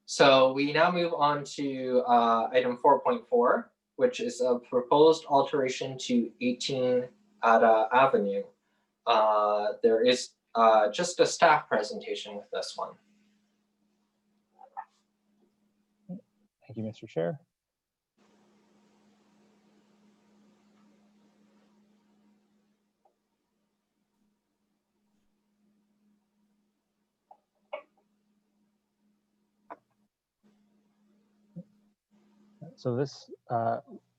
[SPEAKER 1] So we now move on to item 4.4, which is a proposed alteration to 18 Ada Avenue. There is just a staff presentation with this one.
[SPEAKER 11] Thank you, Mr. Chair. So this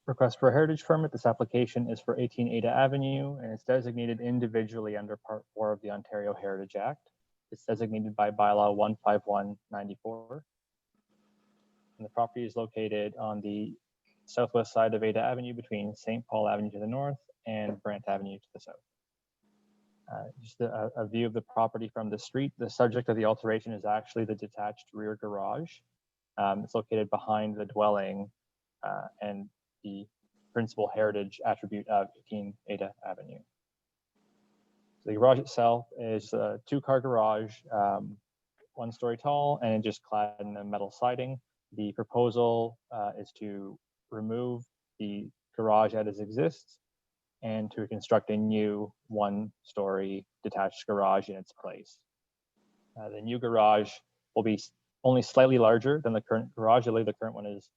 [SPEAKER 11] request for a heritage permit, this application is for 18 Ada Avenue, and it's designated individually under Part 4 of the Ontario Heritage Act. It's designated by bylaw 15194. And the property is located on the southwest side of Ada Avenue between St. Paul Avenue to the north and Brant Avenue to the south. Just a view of the property from the street. The subject of the alteration is actually the detached rear garage. It's located behind the dwelling and the principal heritage attribute of 18 Ada Avenue. So the garage itself is a two-car garage, 1 story tall, and just clad in a metal siding. The proposal is to remove the garage as it exists and to construct a new 1-story detached garage in its place. The new garage will be only slightly larger than the current garage. I believe the current one is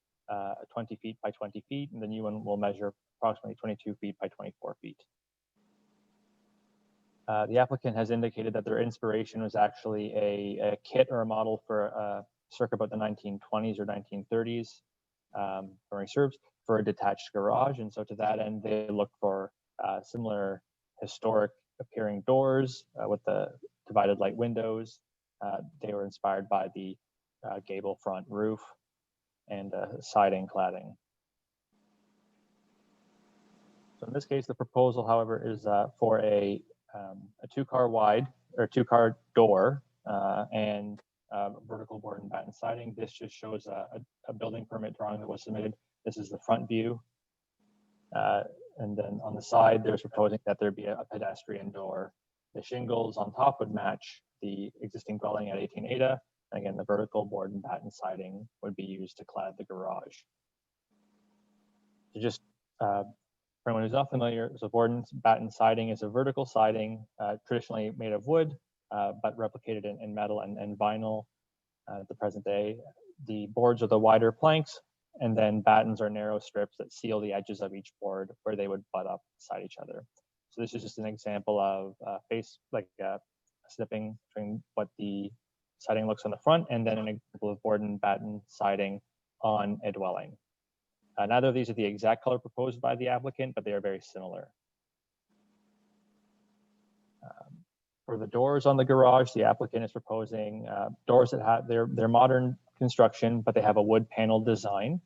[SPEAKER 11] 20 feet by 20 feet, and the new one will measure approximately 22 feet by 24 feet. The applicant has indicated that their inspiration was actually a kit or a model for circa about the 1920s or 1930s, memory serves, for a detached garage. And so to that end, they look for similar historic appearing doors with the divided light windows. They were inspired by the gable front roof, and siding cladding. So in this case, the proposal, however, is for a 2-car wide or 2-car door and vertical board and batten siding. This just shows a building permit drawing that was submitted. This is the front view. And then on the side, there's proposing that there be a pedestrian door. The shingles on top would match the existing dwelling at 18 Ada. And again, the vertical board and batten siding would be used to clad the garage. So just for anyone who's not familiar, so board and batten siding is a vertical siding traditionally made of wood, but replicated in metal and vinyl at the present day. The boards are the wider planks, and then battens are narrow strips that seal the edges of each board where they would butt up beside each other. So this is just an example of snipping between what the siding looks on the front, and then an example of board and batten siding on a dwelling. Neither of these are the exact color proposed by the applicant, but they are very similar. For the doors on the garage, the applicant is proposing doors that have their modern construction, but they have a wood panel design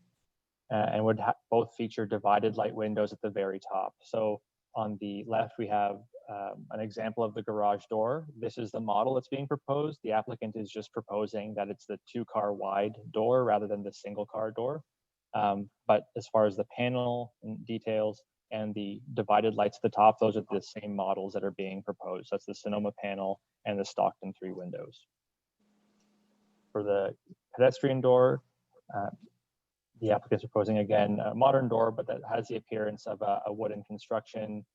[SPEAKER 11] and would both feature divided light windows at the very top. So on the left, we have an example of the garage door. This is the model that's being proposed. The applicant is just proposing that it's the 2-car wide door rather than the single-car door. But as far as the panel details and the divided lights at the top, those are the same models that are being proposed. That's the Sonoma panel and the Stockton 3 windows. For the pedestrian door, the applicant is proposing, again, a modern door, but that has the appearance of a wooden construction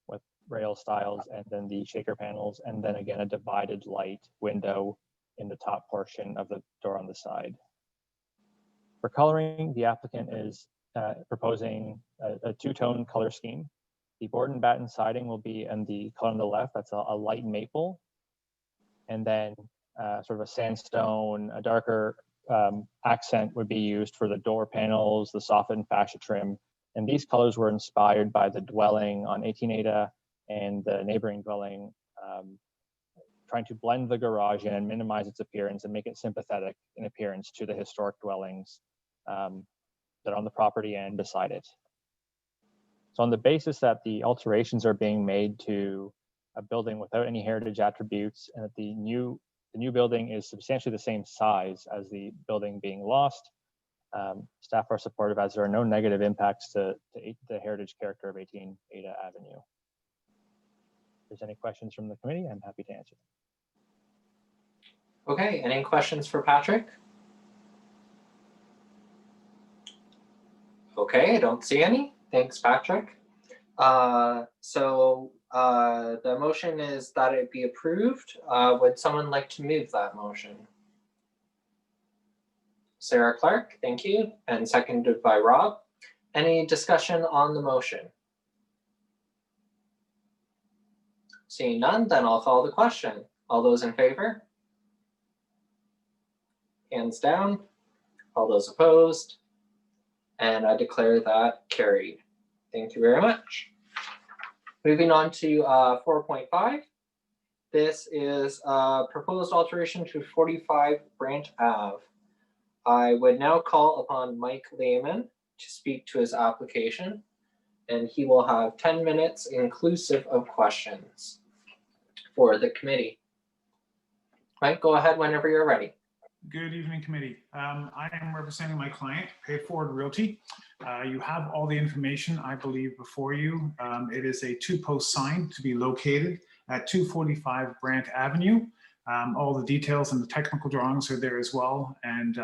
[SPEAKER 11] with rail styles, and then the shaker panels, and then again, a divided light window in the top portion of the door on the side. For coloring, the applicant is proposing a 2-tone color scheme. The board and batten siding will be in the color on the left, that's a light maple, and then sort of a sandstone, a darker accent would be used for the door panels, the softened fascia trim. And these colors were inspired by the dwelling on 18 Ada and the neighboring dwelling, trying to blend the garage in and minimize its appearance and make it sympathetic in appearance to the historic dwellings that are on the property and beside it. So on the basis that the alterations are being made to a building without any heritage attributes, and that the new building is substantially the same size as the building being lost, staff are supportive as there are no negative impacts to the heritage character of 18 Ada Avenue. If there's any questions from the committee, I'm happy to answer them.
[SPEAKER 1] Okay, any questions for Patrick? Okay, I don't see any. Thanks, Patrick. The motion is that it be approved. Would someone like to move that motion? Sarah Clark, thank you, and seconded by Rob. Any discussion on the motion? Seeing none, then I'll call the question. All those in favor? Hands down. All those opposed? And I declare that carried. Thank you very much. Moving on to 4.5. This is a proposed alteration to 45 Brant Ave. I would now call upon Mike Lehman to speak to his application, and he will have 10 minutes inclusive of questions for the committee. Mike, go ahead whenever you're ready.
[SPEAKER 13] Good evening, committee. I am representing my client, Pay Forward Realty. You have all the information, I believe, before you. It is a 2-post sign to be located at 245 Brant Avenue. All the details and the technical drawings are there as well. And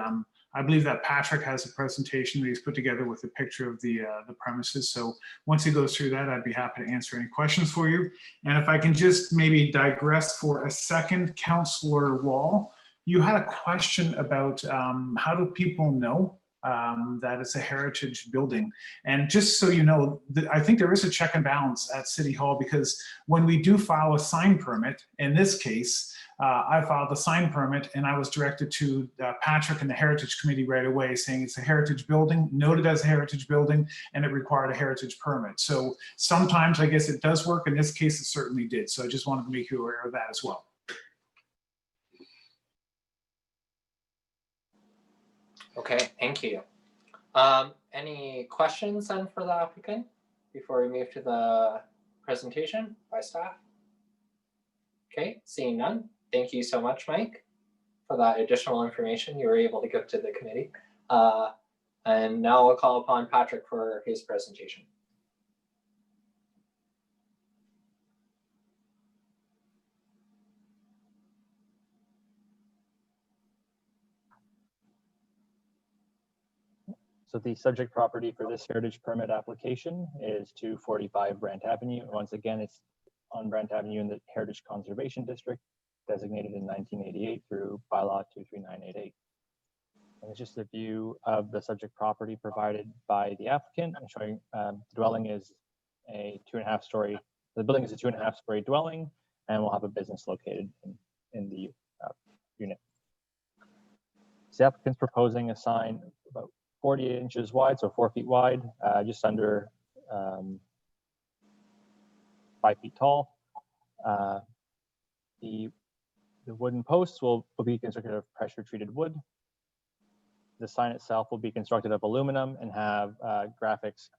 [SPEAKER 13] I believe that Patrick has a presentation that he's put together with a picture of the premises. So once he goes through that, I'd be happy to answer any questions for you. And if I can just maybe digress for a second, Councillor Wall, you had a question about how do people know that it's a heritage building. And just so you know, I think there is a check and balance at City Hall, because when we do file a sign permit, in this case, I filed a sign permit and I was directed to Patrick and the Heritage Committee right away saying it's a heritage building, noted as a heritage building, and it required a heritage permit. So sometimes I guess it does work. In this case, it certainly did. So I just wanted to make you aware of that as well.
[SPEAKER 1] Okay, thank you. Any questions then for the applicant before we move to the presentation by staff? Okay, seeing none. Thank you so much, Mike, for that additional information you were able to give to the committee. And now I'll call upon Patrick for his presentation.
[SPEAKER 11] So the subject property for this heritage permit application is 245 Brant Avenue. Once again, it's on Brant Avenue in the Heritage Conservation District, designated in 1988 through bylaw 23988. And it's just a view of the subject property provided by the applicant. I'm showing the dwelling is a 2.5 story, the building is a 2.5 story dwelling, and we'll have a business located in the unit. So the applicant's proposing a sign about 48 inches wide, so 4 feet wide, just under 5 feet tall. The wooden posts will be constructed of pressure treated wood. The sign itself will be constructed of aluminum and have graphics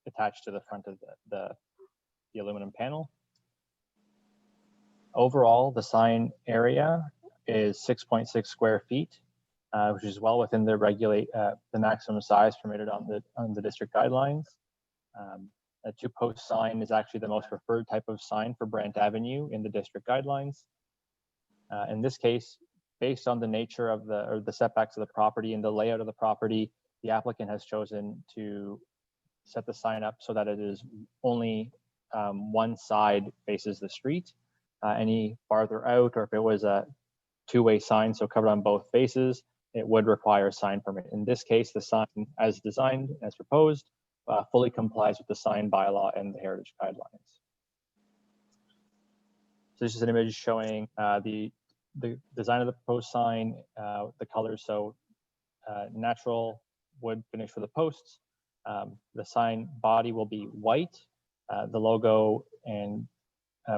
[SPEAKER 11] attached to the front of the aluminum panel. Overall, the sign area is 6.6 square feet. Which is well within the maximum size permitted on the district guidelines. A 2-post sign is actually the most preferred type of sign for Brant Avenue in the district guidelines. In this case, based on the nature of the setbacks of the property and the layout of the property, the applicant has chosen to set the sign up so that it is only one side faces the street. Any farther out, or if it was a 2-way sign, so covered on both faces, it would require a sign permit. In this case, the sign as designed, as proposed, fully complies with the sign bylaw and the heritage guidelines. So this is an image showing the design of the proposed sign, the colors, so natural wood finish for the posts. The sign body will be white, the logo and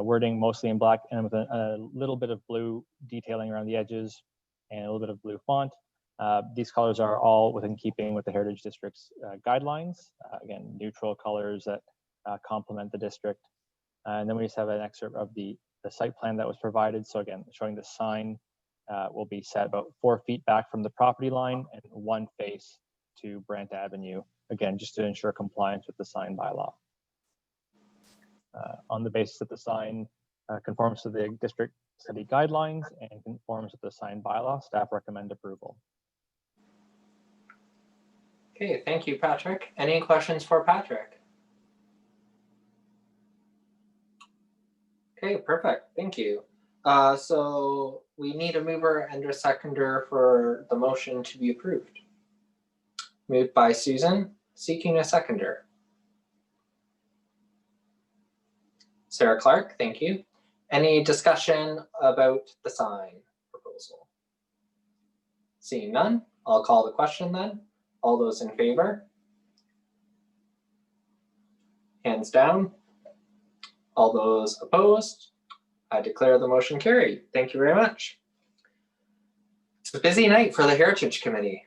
[SPEAKER 11] wording mostly in black, and with a little bit of blue detailing around the edges and a little bit of blue font. These colors are all within keeping with the Heritage District's guidelines. Again, neutral colors that complement the district. And then we just have an excerpt of the site plan that was provided. So again, showing the sign will be set about 4 feet back from the property line and one face to Brant Avenue. Again, just to ensure compliance with the sign bylaw. On the basis that the sign conforms to the district city guidelines and conforms with the sign bylaw, staff recommend approval.
[SPEAKER 1] Okay, thank you, Patrick. Any questions for Patrick? Okay, perfect. Thank you. So we need a mover and a seconder for the motion to be approved. Moved by Susan, seeking a seconder. Sarah Clark, thank you. Any discussion about the sign proposal? Seeing none, I'll call the question then. All those in favor? Hands down. All those opposed? I declare the motion carried. Thank you very much. It's a busy night for the Heritage Committee.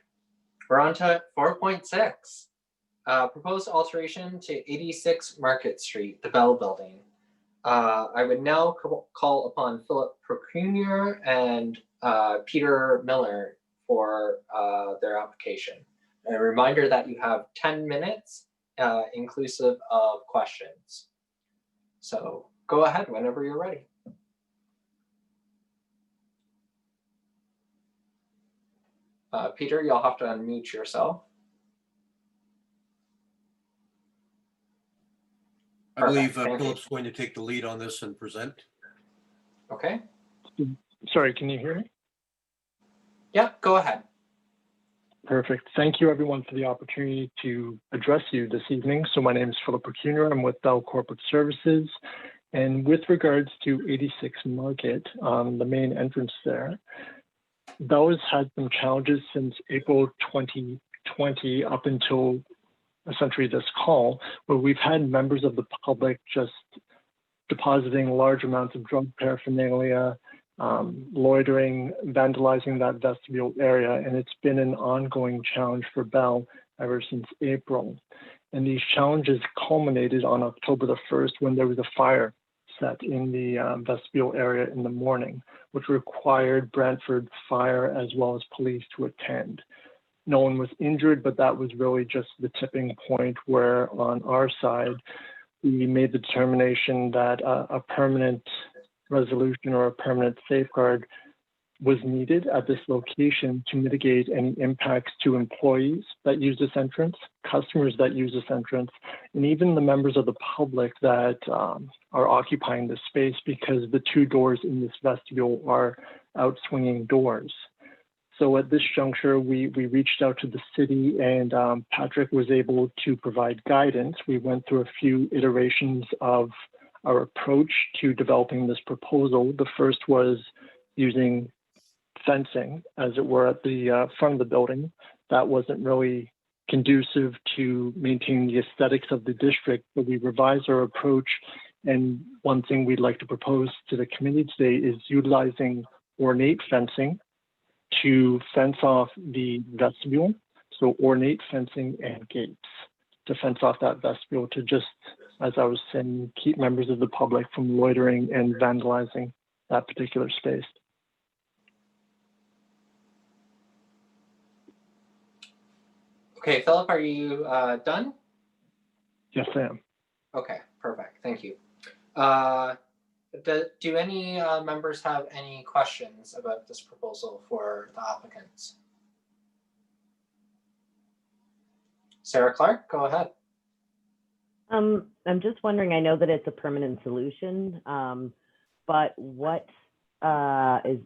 [SPEAKER 1] We're on to 4.6. Proposed alteration to 86 Market Street, the Bell Building. I would now call upon Philip Procunier and Peter Miller for their application. A reminder that you have 10 minutes inclusive of questions. So go ahead whenever you're ready. Peter, you'll have to unmute yourself.
[SPEAKER 14] I believe
[SPEAKER 1] Perfect,
[SPEAKER 14] Philip's going to take the lead on this and present.
[SPEAKER 1] Okay.
[SPEAKER 15] Sorry, can you hear me?
[SPEAKER 1] Yeah, go ahead.
[SPEAKER 15] Perfect. Thank you everyone for the opportunity to address you this evening. So my name is Philip Procunier. I'm with Bell Corporate Services. And with regards to 86 Market, the main entrance there, Bell has had some challenges since April 2020 up until essentially this call, where we've had members of the public just depositing large amounts of drug paraphernalia loitering, vandalizing that vestibule area, and it's been an ongoing challenge for Bell ever since April. And these challenges culminated on October the 1st when there was a fire set in the vestibule area in the morning, which required Brantford Fire as well as police to attend. No one was injured, but that was really just the tipping point where on our side, we made the determination that a permanent resolution or a permanent safeguard was needed at this location to mitigate any impacts to employees that use this entrance, customers that use this entrance, and even the members of the public that are occupying this space, because the two doors in this vestibule are outswinging doors. So at this juncture, we reached out to the city, and Patrick was able to provide guidance. We went through a few iterations of our approach to developing this proposal. The first was using fencing, as it were, at the front of the building. That wasn't really conducive to maintaining the aesthetics of the district, but we revised our approach. And one thing we'd like to propose to the committee today is utilizing ornate fencing to fence off the vestibule. So ornate fencing and gates to fence off that vestibule to just, as I was saying, keep members of the public from loitering and vandalizing that particular space.
[SPEAKER 1] Okay, Philip, are you done?
[SPEAKER 15] Yes, I am.
[SPEAKER 1] Okay, perfect. Thank you. Do any members have any questions about this proposal for the applicants? Sarah Clark, go ahead.
[SPEAKER 9] I'm just wondering, I know that it's a permanent solution, but what is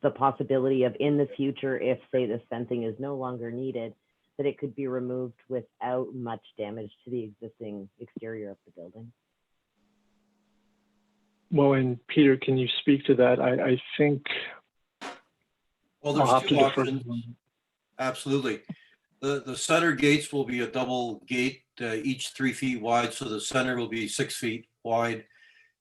[SPEAKER 9] the possibility of in the future, if say this fencing is no longer needed, that it could be removed without much damage to the existing exterior of the building?
[SPEAKER 15] Well, and Peter, can you speak to that? I think.
[SPEAKER 14] Well, there's two options. Absolutely. The center gates will be a double gate, each 3 feet wide. So the center will be 6 feet wide.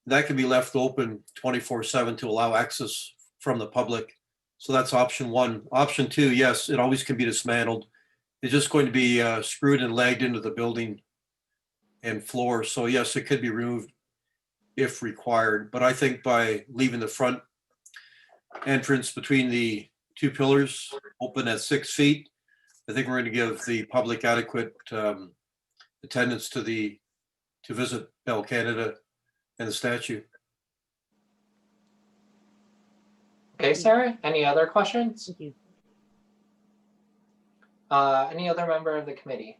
[SPEAKER 14] That can be left open 24/7 to allow access from the public. So that's option one. Option two, yes, it always can be dismantled. It's just going to be screwed and legged into the building and floor. So yes, it could be removed if required. But I think by leaving the front entrance between the two pillars open at 6 feet, I think we're going to give the public adequate attendance to visit Bell Canada and the statue.
[SPEAKER 1] Okay, Sarah, any other questions?
[SPEAKER 9] Thank you.
[SPEAKER 1] Any other member of the committee?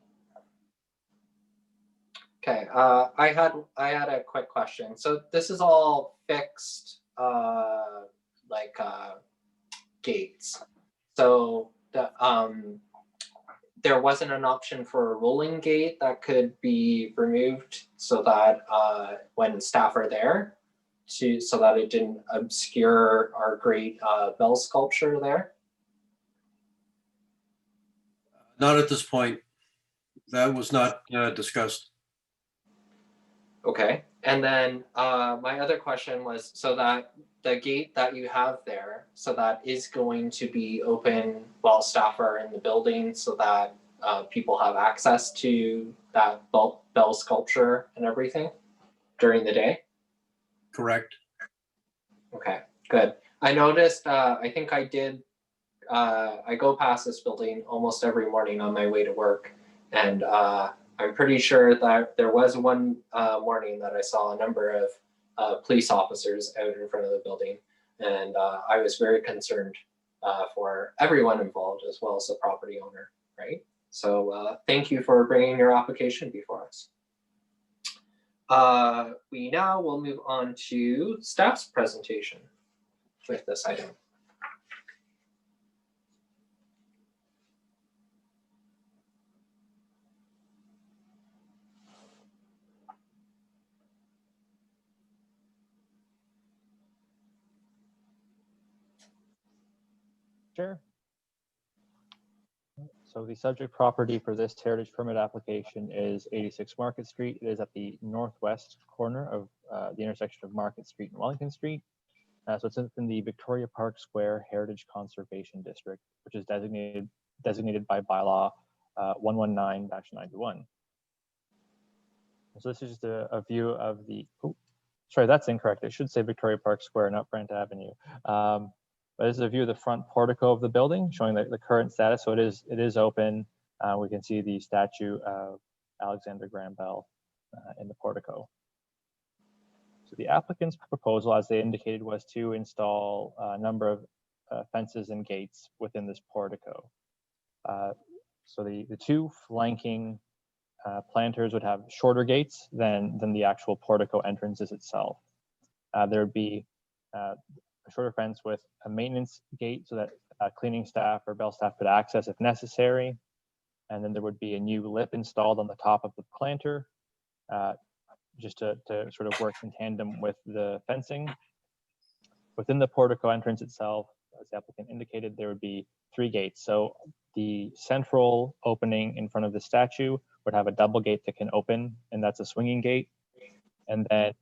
[SPEAKER 1] Okay, I had a quick question. So this is all fixed, gates. So there wasn't an option for a rolling gate that could be removed so that when staff are there, so that it didn't obscure our great bell sculpture there.
[SPEAKER 14] Not at this point. That was not discussed.
[SPEAKER 1] Okay, and then my other question was, so that the gate that you have there, so that is going to be open while staff are in the building, so that people have access to that bell sculpture and everything during the day?
[SPEAKER 14] Correct.
[SPEAKER 1] Okay, good. I noticed, I think I did, I go past this building almost every morning on my way to work, and I'm pretty sure that there was one morning that I saw a number of police officers out in front of the building, and I was very concerned for everyone involved as well as the property owner, right? So thank you for bringing your application before us. We now will move on to staff's presentation with this item.
[SPEAKER 11] Sure. So the subject property for this heritage permit application is 86 Market Street. It is at the northwest corner of the intersection of Market Street and Wellington Street. So it's in the Victoria Park Square Heritage Conservation District, which is designated by bylaw 119-91. So this is just a view of the, oh, sorry, that's incorrect. It should say Victoria Park Square, not Brant Avenue. But this is a view of the front portico of the building, showing the current status. So it is open. We can see the statue of Alexander Graham Bell in the portico. So the applicant's proposal, as they indicated, was to install a number of fences and gates within this portico. So the two flanking planters would have shorter gates than the actual portico entrances itself. There would be a shorter fence with a maintenance gate so that cleaning staff or bell staff could access if necessary. And then there would be a new lip installed on the top of the planter, just to sort of work in tandem with the fencing. Within the portico entrance itself, as the applicant indicated, there would be 3 gates. So the central opening in front of the statue would have a double gate that can open, and that's a swinging gate. And then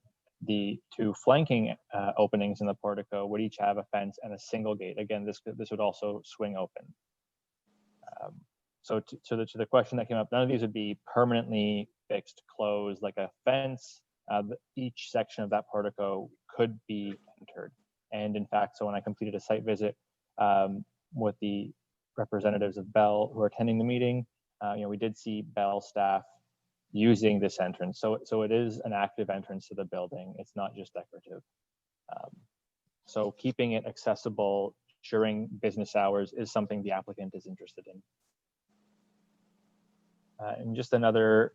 [SPEAKER 11] the 2 flanking openings in the portico would each have a fence and a single gate. Again, this would also swing open. So to the question that came up, none of these would be permanently fixed, closed like a fence. Each section of that portico could be entered. And in fact, so when I completed a site visit with the representatives of Bell who are attending the meeting, we did see Bell staff using this entrance. So it is an active entrance to the building. It's not just decorative. So keeping it accessible during business hours is something the applicant is interested in. And just another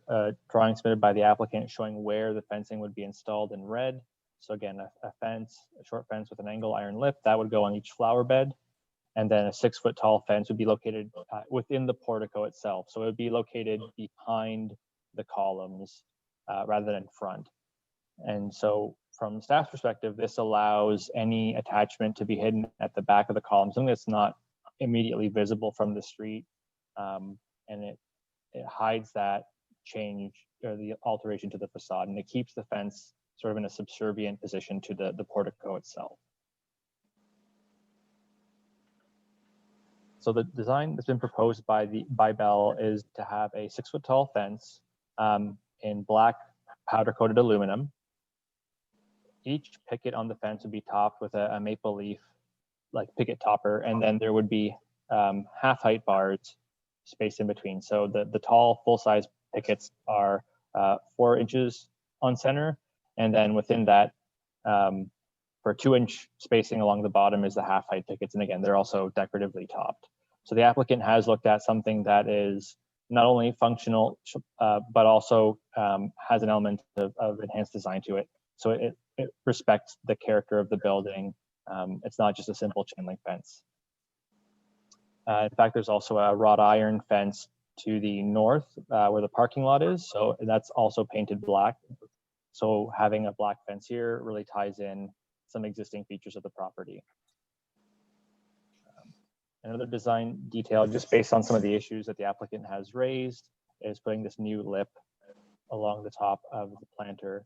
[SPEAKER 11] drawing submitted by the applicant showing where the fencing would be installed in red. So again, a short fence with an angle iron lip that would go on each flower bed. And then a 6-foot tall fence would be located within the portico itself. So it would be located behind the columns rather than in front. And so from staff's perspective, this allows any attachment to be hidden at the back of the column, something that's not immediately visible from the street. And it hides that change or the alteration to the facade, and it keeps the fence sort of in a subservient position to the portico itself. So the design that's been proposed by Bell is to have a 6-foot tall fence in black powder coated aluminum. Each picket on the fence would be topped with a maple leaf like picket topper, and then there would be half height bars spaced in between. So the tall full-size pickets are 4 inches on center, and then within that for 2-inch spacing along the bottom is the half height pickets, and again they're also decoratively topped. So the applicant has looked at something that is not only functional but also has an element of enhanced design to it. So it respects the character of the building. It's not just a simple chain link fence. In fact, there's also a wrought iron fence to the north where the parking lot is. So that's also painted black. So having a black fence here really ties in some existing features of the property. Another design detail, just based on some of the issues that the applicant has raised, is putting this new lip along the top of the planter.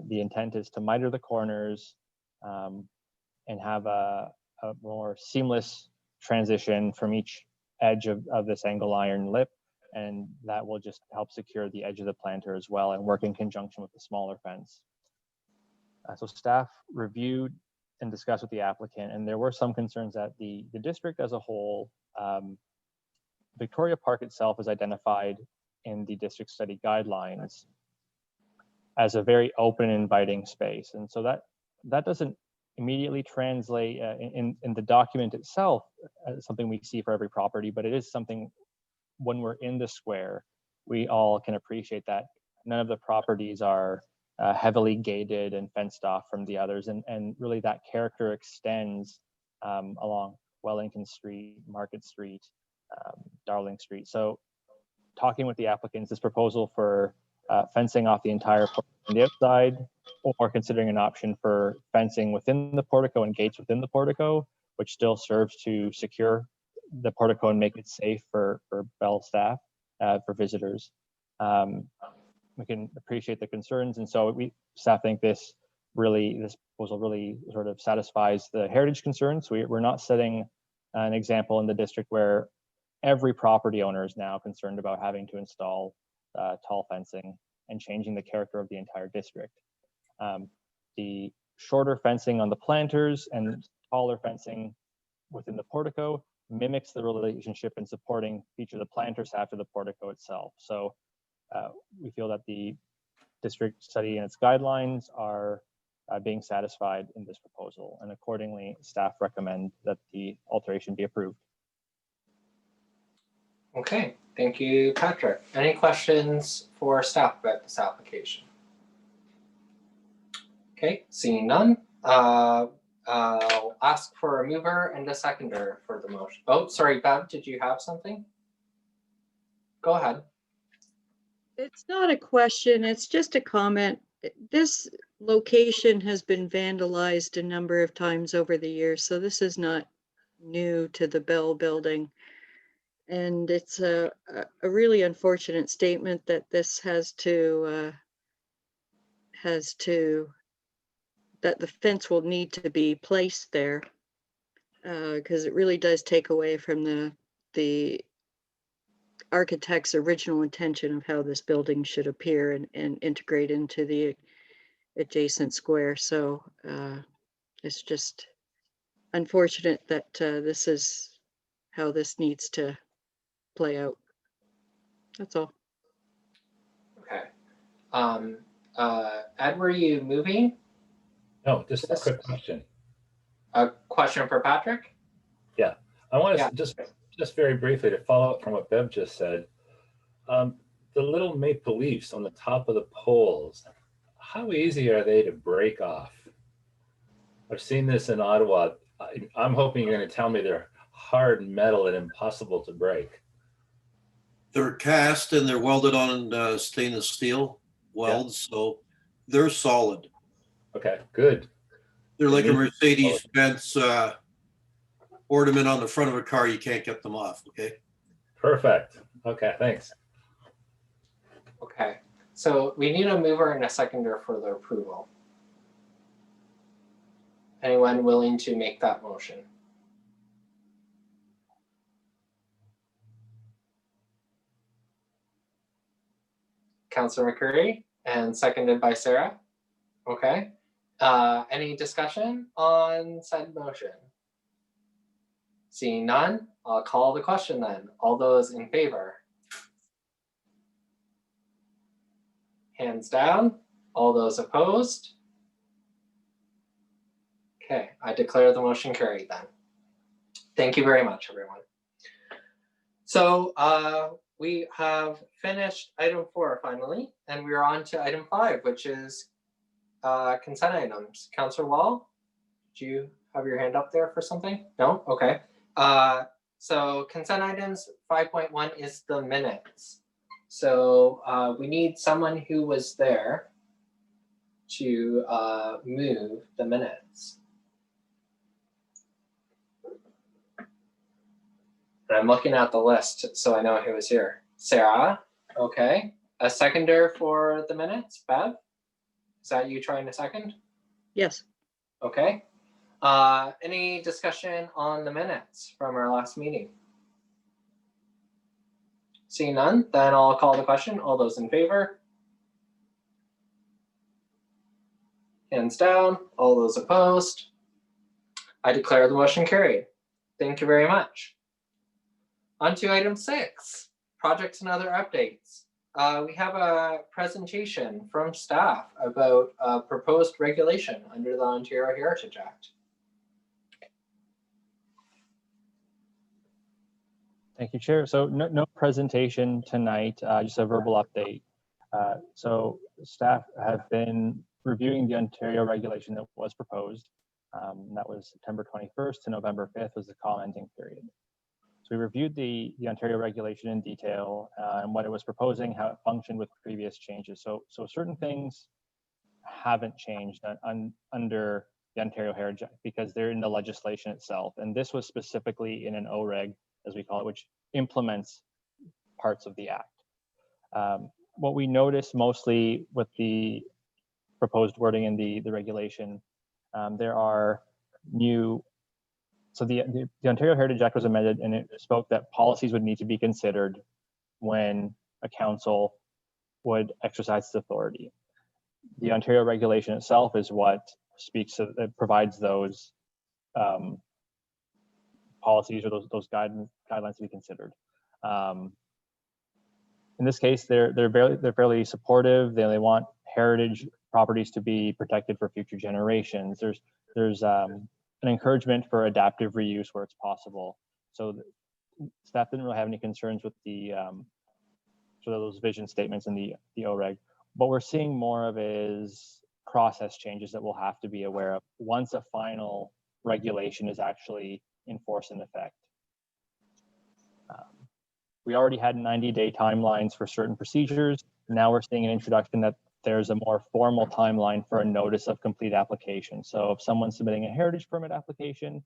[SPEAKER 11] The intent is to miter the corners and have a more seamless transition from each edge of this angle iron lip, and that will just help secure the edge of the planter as well and work in conjunction with the smaller fence. So staff reviewed and discussed with the applicant, and there were some concerns that the district as a whole, Victoria Park itself is identified in the district study guidelines as a very open and inviting space. And so that doesn't immediately translate in the document itself as something we see for every property, but it is something when we're in the square, we all can appreciate that none of the properties are heavily gated and fenced off from the others. And really that character extends along Wellington Street, Market Street, Darling Street. So talking with the applicants, this proposal for fencing off the entire portico on the outside, or considering an option for fencing within the portico and gates within the portico, which still serves to secure the portico and make it safe for Bell staff, for visitors. We can appreciate the concerns, and so staff think this this proposal really sort of satisfies the heritage concerns. We're not setting an example in the district where every property owner is now concerned about having to install tall fencing and changing the character of the entire district. The shorter fencing on the planters and taller fencing within the portico mimics the relationship and supporting feature the planters have to the portico itself. So we feel that the district study and its guidelines are being satisfied in this proposal, and accordingly, staff recommend that the alteration be approved.
[SPEAKER 1] Okay, thank you, Patrick. Any questions for staff about this application? Okay, seeing none, I'll ask for a mover and a seconder for the motion. Oh, sorry, Bev, did you have something? Go ahead.
[SPEAKER 7] It's not a question, it's just a comment. This location has been vandalized a number of times over the years, so this is not new to the Bell Building. And it's a really unfortunate statement that this that the fence will need to be placed there, because it really does take away from the architect's original intention of how this building should appear and integrate into the adjacent square. So it's just unfortunate that this is how this needs to play out. That's all.
[SPEAKER 1] Okay. Ed, were you moving?
[SPEAKER 4] No, just a quick question.
[SPEAKER 1] A question for Patrick?
[SPEAKER 4] Yeah, I want to just very briefly to follow up from what Bev just said. The little maple leaves on the top of the poles, how easy are they to break off? I've seen this in Ottawa. I'm hoping you're going to tell me they're hard metal and impossible to break.
[SPEAKER 14] They're cast and they're welded on stainless steel welds, so they're solid.
[SPEAKER 4] Okay, good.
[SPEAKER 14] They're like a Mercedes-Benz ornament on the front of a car. You can't get them off, okay?
[SPEAKER 4] Perfect. Okay, thanks.
[SPEAKER 1] Okay, so we need a mover and a seconder for the approval. Anyone willing to make that motion? Councilor McCurry, and seconded by Sarah. Okay. Any discussion on said motion? Seeing none, I'll call the question then. All those in favor? Hands down. All those opposed? Okay, I declare the motion carried then. Thank you very much, everyone. So we have finished item 4 finally, and we're on to item 5, which is consent items. Councillor Wall, do you have your hand up there for something? No? Okay. So consent items 5.1 is the minutes. So we need someone who was there to move the minutes. And I'm looking at the list so I know who was here. Sarah, okay. A seconder for the minutes, Bev? Is that you trying to second?
[SPEAKER 7] Yes.
[SPEAKER 1] Okay. Any discussion on the minutes from our last meeting? Seeing none, then I'll call the question. All those in favor? Hands down. All those opposed? I declare the motion carried. Thank you very much. On to item 6, projects and other updates. We have a presentation from staff about proposed regulation under the Ontario Heritage Act.
[SPEAKER 11] Thank you, Chair. So no presentation tonight, just a verbal update. So staff have been reviewing the Ontario regulation that was proposed. And that was September 21st to November 5th was the commenting period. So we reviewed the Ontario regulation in detail and what it was proposing, how it functioned with previous changes. So certain things haven't changed under the Ontario Heritage Act because they're in the legislation itself. And this was specifically in an OREG, as we call it, which implements parts of the act. What we noticed mostly with the proposed wording in the regulation, there are new. So the Ontario Heritage Act was amended, and it spoke that policies would need to be considered when a council would exercise its authority. The Ontario regulation itself is what it provides those policies or those guidelines to be considered. In this case, they're fairly supportive. They want heritage properties to be protected for future generations. There's an encouragement for adaptive reuse where it's possible. So staff didn't really have any concerns with the sort of those vision statements in the OREG. What we're seeing more of is process changes that we'll have to be aware of once a final regulation is actually in force and effect. We already had 90-day timelines for certain procedures. Now we're seeing an introduction that there's a more formal timeline for a notice of complete application. So if someone's submitting a heritage permit application,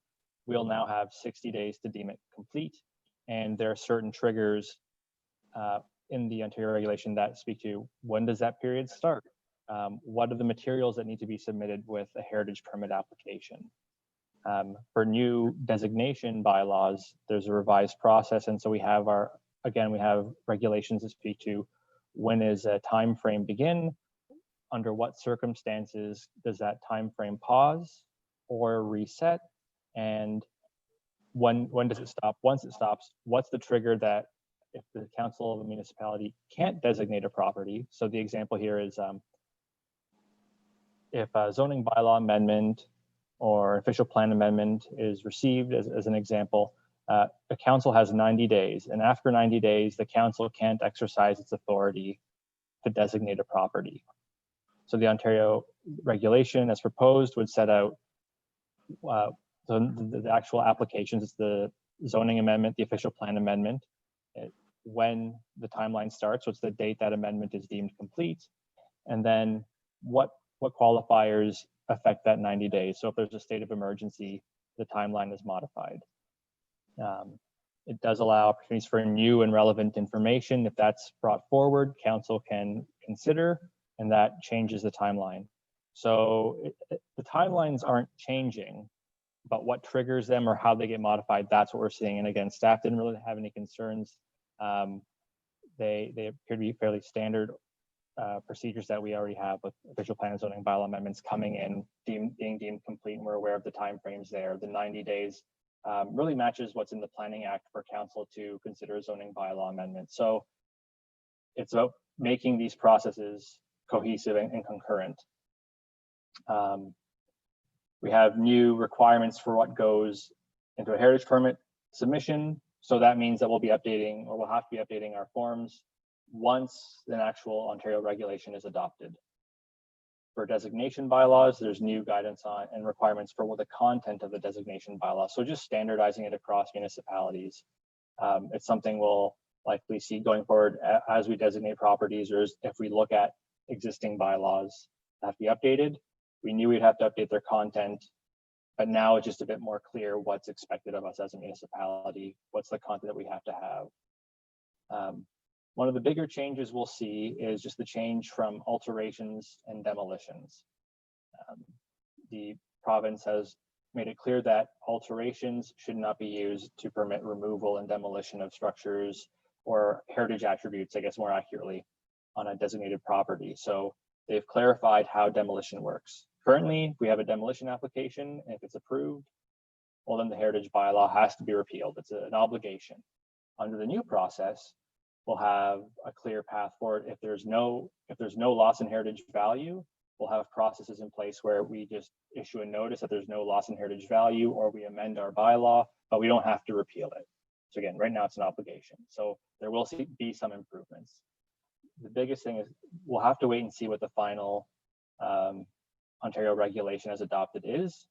[SPEAKER 11] we'll now have 60 days to deem it complete. And there are certain triggers in the Ontario regulation that speak to when does that period start? What are the materials that need to be submitted with a heritage permit application? For new designation bylaws, there's a revised process. And so we have we have regulations that speak to when is a time frame begin, under what circumstances does that time frame pause or reset, and when does it stop? Once it stops, what's the trigger that if the council of a municipality can't designate a property? So the example here is if a zoning bylaw amendment or official plan amendment is received as an example, the council has 90 days, and after 90 days, the council can't exercise its authority to designate a property. So the Ontario regulation as proposed would set out the actual applications. It's the zoning amendment, the official plan amendment, when the timeline starts, what's the date that amendment is deemed complete, and then what qualifiers affect that 90 days. So if there's a state of emergency, the timeline is modified. It does allow opportunities for new and relevant information. If that's brought forward, council can consider, and that changes the timeline. So the timelines aren't changing, but what triggers them or how they get modified, that's what we're seeing. And again, staff didn't really have any concerns. They appear to be fairly standard procedures that we already have with official plan and zoning bylaw amendments coming in, being deemed complete, and we're aware of the timeframes there. The 90 days really matches what's in the Planning Act for council to consider zoning bylaw amendments. So it's about making these processes cohesive and concurrent. We have new requirements for what goes into a heritage permit submission. So that means that we'll be updating, or we'll have to be updating our forms once an actual Ontario regulation is adopted. For designation bylaws, there's new guidance on and requirements for what the content of the designation bylaw. So just standardizing it across municipalities. It's something we'll likely see going forward as we designate properties, or if we look at existing bylaws that have to be updated. We knew we'd have to update their content, but now it's just a bit more clear what's expected of us as a municipality, what's the content that we have to have. One of the bigger changes we'll see is just the change from alterations and demolitions. The province has made it clear that alterations should not be used to permit removal and demolition of structures or heritage attributes, I guess more accurately, on a designated property. So they've clarified how demolition works. Currently, we have a demolition application, and if it's approved, well, then the heritage bylaw has to be repealed. It's an obligation. Under the new process, we'll have a clear path forward. If there's no loss in heritage value, we'll have processes in place where we just issue a notice that there's no loss in heritage value, or we amend our bylaw, but we don't have to repeal it. So again, right now it's an obligation. So there will be some improvements. The biggest thing is we'll have to wait and see what the final Ontario regulation as adopted is.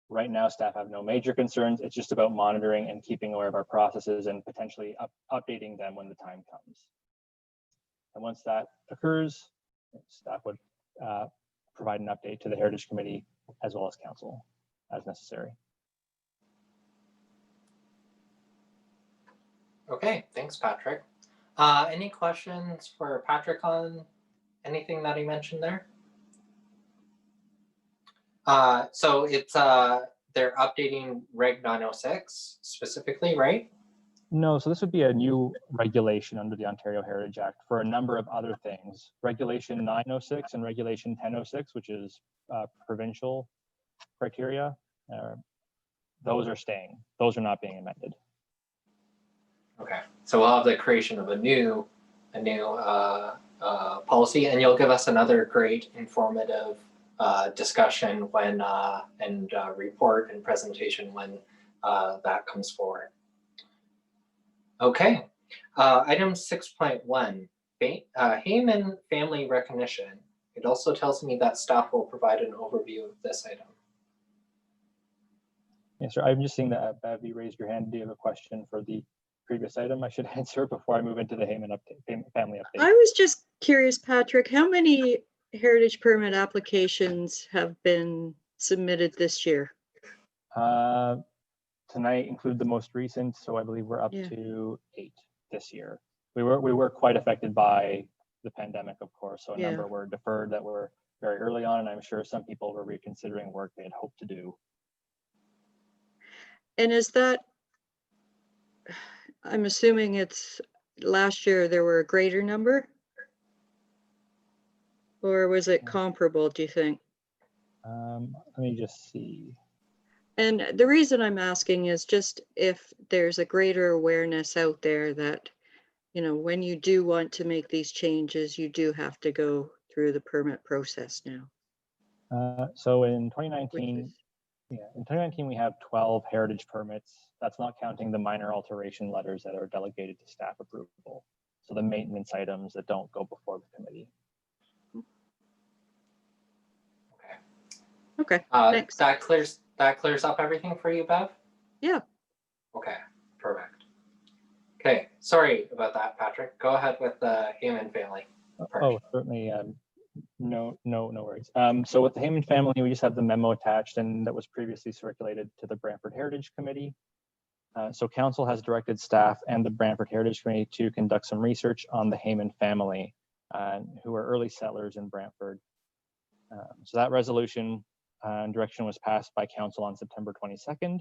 [SPEAKER 11] Right now, staff have no major concerns. It's just about monitoring and keeping aware of our processes and potentially updating them when the time comes. And once that occurs, staff would provide an update to the Heritage Committee as well as council as necessary.
[SPEAKER 1] Okay, thanks, Patrick. Any questions for Patrick on anything that he mentioned there? So it's they're updating Reg 906 specifically, right?
[SPEAKER 11] No, so this would be a new regulation under the Ontario Heritage Act for a number of other things. Regulation 906 and Regulation 1006, which is provincial criteria, those are staying. Those are not being amended.
[SPEAKER 1] Okay, so we'll have the creation of a new policy, and you'll give us another great informative discussion when and report and presentation when that comes forward. Okay, item 6.1, Hayman family recognition. It also tells me that staff will provide an overview of this item.
[SPEAKER 11] Yes, sir. I'm just seeing that Bev, you raised your hand. Do you have a question for the previous item I should answer before I move into the Hayman update, family update?
[SPEAKER 7] I was just curious, Patrick, how many heritage permit applications have been submitted this year?
[SPEAKER 11] Tonight include the most recent, so I believe we're up
[SPEAKER 7] Yeah.
[SPEAKER 11] to 8 this year. We were quite affected by the pandemic, of course, so a number were deferred that were very early on, and I'm sure some people were reconsidering work they had hoped to do.
[SPEAKER 7] And is that, I'm assuming it's last year there were a greater number? Or was it comparable, do you think?
[SPEAKER 11] Let me just see.
[SPEAKER 7] And the reason I'm asking is just if there's a greater awareness out there that, you know, when you do want to make these changes, you do have to go through the permit process now.
[SPEAKER 11] So in 2019, in 2019 we have 12 heritage permits. That's not counting the minor alteration letters that are delegated to staff approval. So the maintenance items that don't go before the committee.
[SPEAKER 7] Okay, thanks.
[SPEAKER 1] That clears up everything for you, Bev?
[SPEAKER 7] Yeah.
[SPEAKER 1] Okay, perfect. Okay, sorry about that, Patrick. Go ahead with the Hayman family.
[SPEAKER 11] Oh, certainly. No worries. So with the Hayman family, we just have the memo attached, and that was previously circulated to the Brantford Heritage Committee. So council has directed staff and the Brantford Heritage Committee to conduct some research on the Hayman family, who are early settlers in Brantford. So that resolution and direction was passed by council on September 22nd.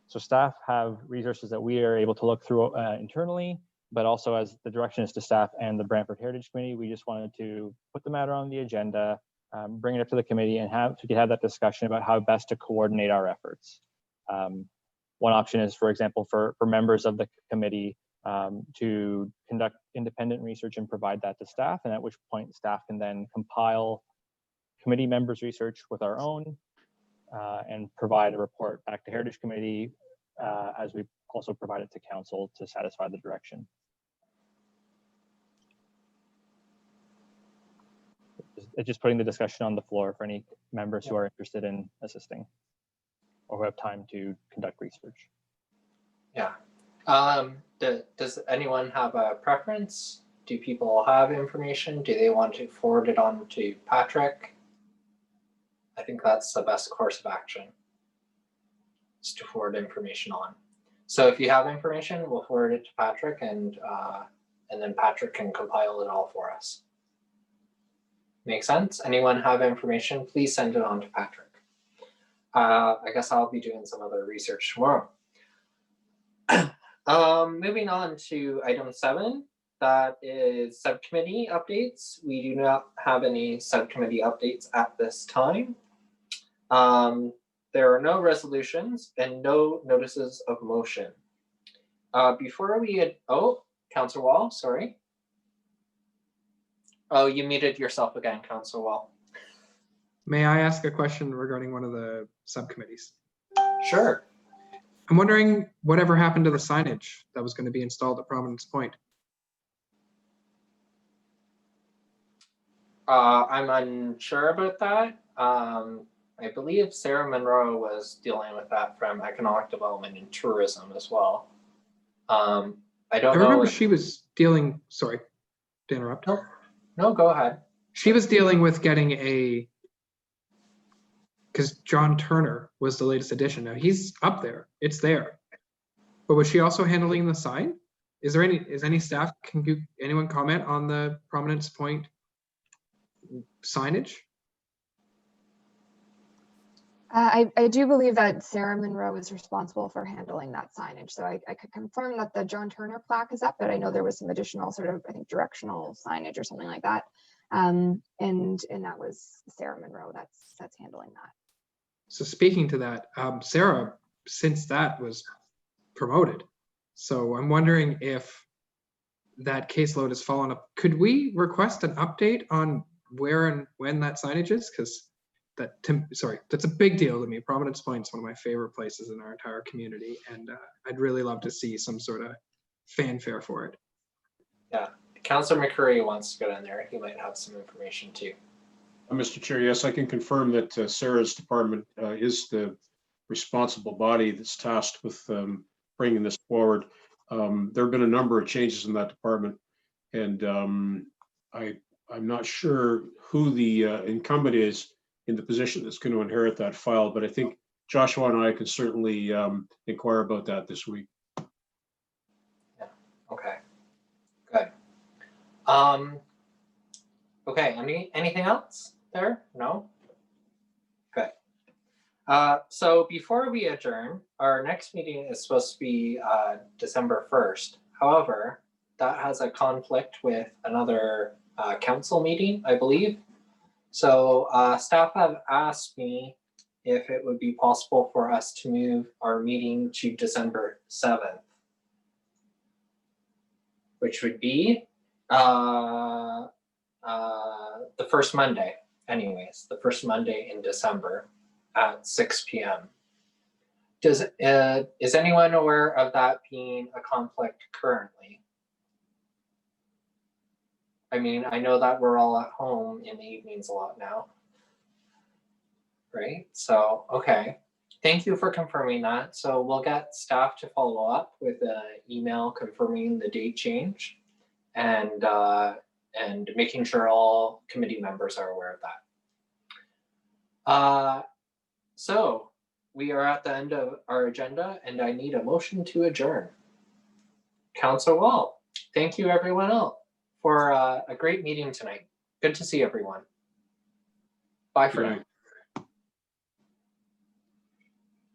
[SPEAKER 11] So staff have resources that we are able to look through internally, but also as the direction is to staff and the Brantford Heritage Committee, we just wanted to put the matter on the agenda, bring it up to the committee, and we could have that discussion about how best to coordinate our efforts. One option is, for example, for members of the committee to conduct independent research and provide that to staff, and at which point staff can then compile committee members' research with our own and provide a report back to Heritage Committee as we also provide it to council to satisfy the direction. It's just putting the discussion on the floor for any members who are interested in assisting or who have time to conduct research.
[SPEAKER 1] Yeah. Does anyone have a preference? Do people have information? Do they want to forward it on to Patrick? I think that's the best course of action, is to forward information on. So if you have information, we'll forward it to Patrick, and then Patrick can compile it all for us. Make sense? Anyone have information? Please send it on to Patrick. I guess I'll be doing some other research tomorrow. Moving on to item 7, that is subcommittee updates. We do not have any subcommittee updates at this time. There are no resolutions and no notices of motion. Before we had, Councillor Wall, sorry. Oh, you muted yourself again, Councillor Wall.
[SPEAKER 5] May I ask a question regarding one of the subcommittees?
[SPEAKER 1] Sure.
[SPEAKER 5] I'm wondering whatever happened to the signage that was going to be installed at Providence Point.
[SPEAKER 1] I'm unsure about that. I believe Sarah Monroe was dealing with that from Economic Development and Tourism as well. I don't know.
[SPEAKER 5] I remember she was dealing, sorry to interrupt.
[SPEAKER 1] No, go ahead.
[SPEAKER 5] She was dealing with getting because John Turner was the latest addition. Now he's up there, it's there. But was she also handling the sign? Is any staff, anyone comment on the Prominence Point signage?
[SPEAKER 12] I do believe that Sarah Monroe is responsible for handling that signage. So I could confirm that the John Turner plaque is up, but I know there was some additional sort of, I think, directional signage or something like that. And that was Sarah Monroe that's handling that.
[SPEAKER 5] So speaking to that, Sarah, since that was promoted, so I'm wondering if that caseload has fallen up. Could we request an update on where and when that signage is? Because that's a big deal to me. Providence Point's one of my favorite places in our entire community, and I'd really love to see some sort of fanfare for it.
[SPEAKER 1] Yeah, Councillor McCurry wants to go down there. He might have some information too.
[SPEAKER 3] Mr. Chair, yes, I can confirm that Sarah's department is the responsible body that's tasked with bringing this forward. There have been a number of changes in that department, and I'm not sure who the incumbent is in the position that's going to inherit that file, but I think Joshua and I can certainly inquire about that this week.
[SPEAKER 1] Yeah. Okay. Good. Okay. Anything else there? No. Good. So before we adjourn, our next meeting is supposed to be December 1st. However, that has a conflict with another council meeting, I believe. So staff have asked me if it would be possible for us to move our meeting to December 7th, which would be the first Monday, anyways, the first Monday in December at 6 p.m. Is anyone aware of that being a conflict currently? I mean, I know that we're all at home in the evenings a lot now, right? So, okay. Thank you for confirming that. So we'll get staff to follow up with an email confirming the date change and making sure all committee members are aware of that. So we are at the end of our agenda and I need a motion to adjourn. Councillor Wall, thank you everyone else for a great meeting tonight. Good to see everyone. Bye for now.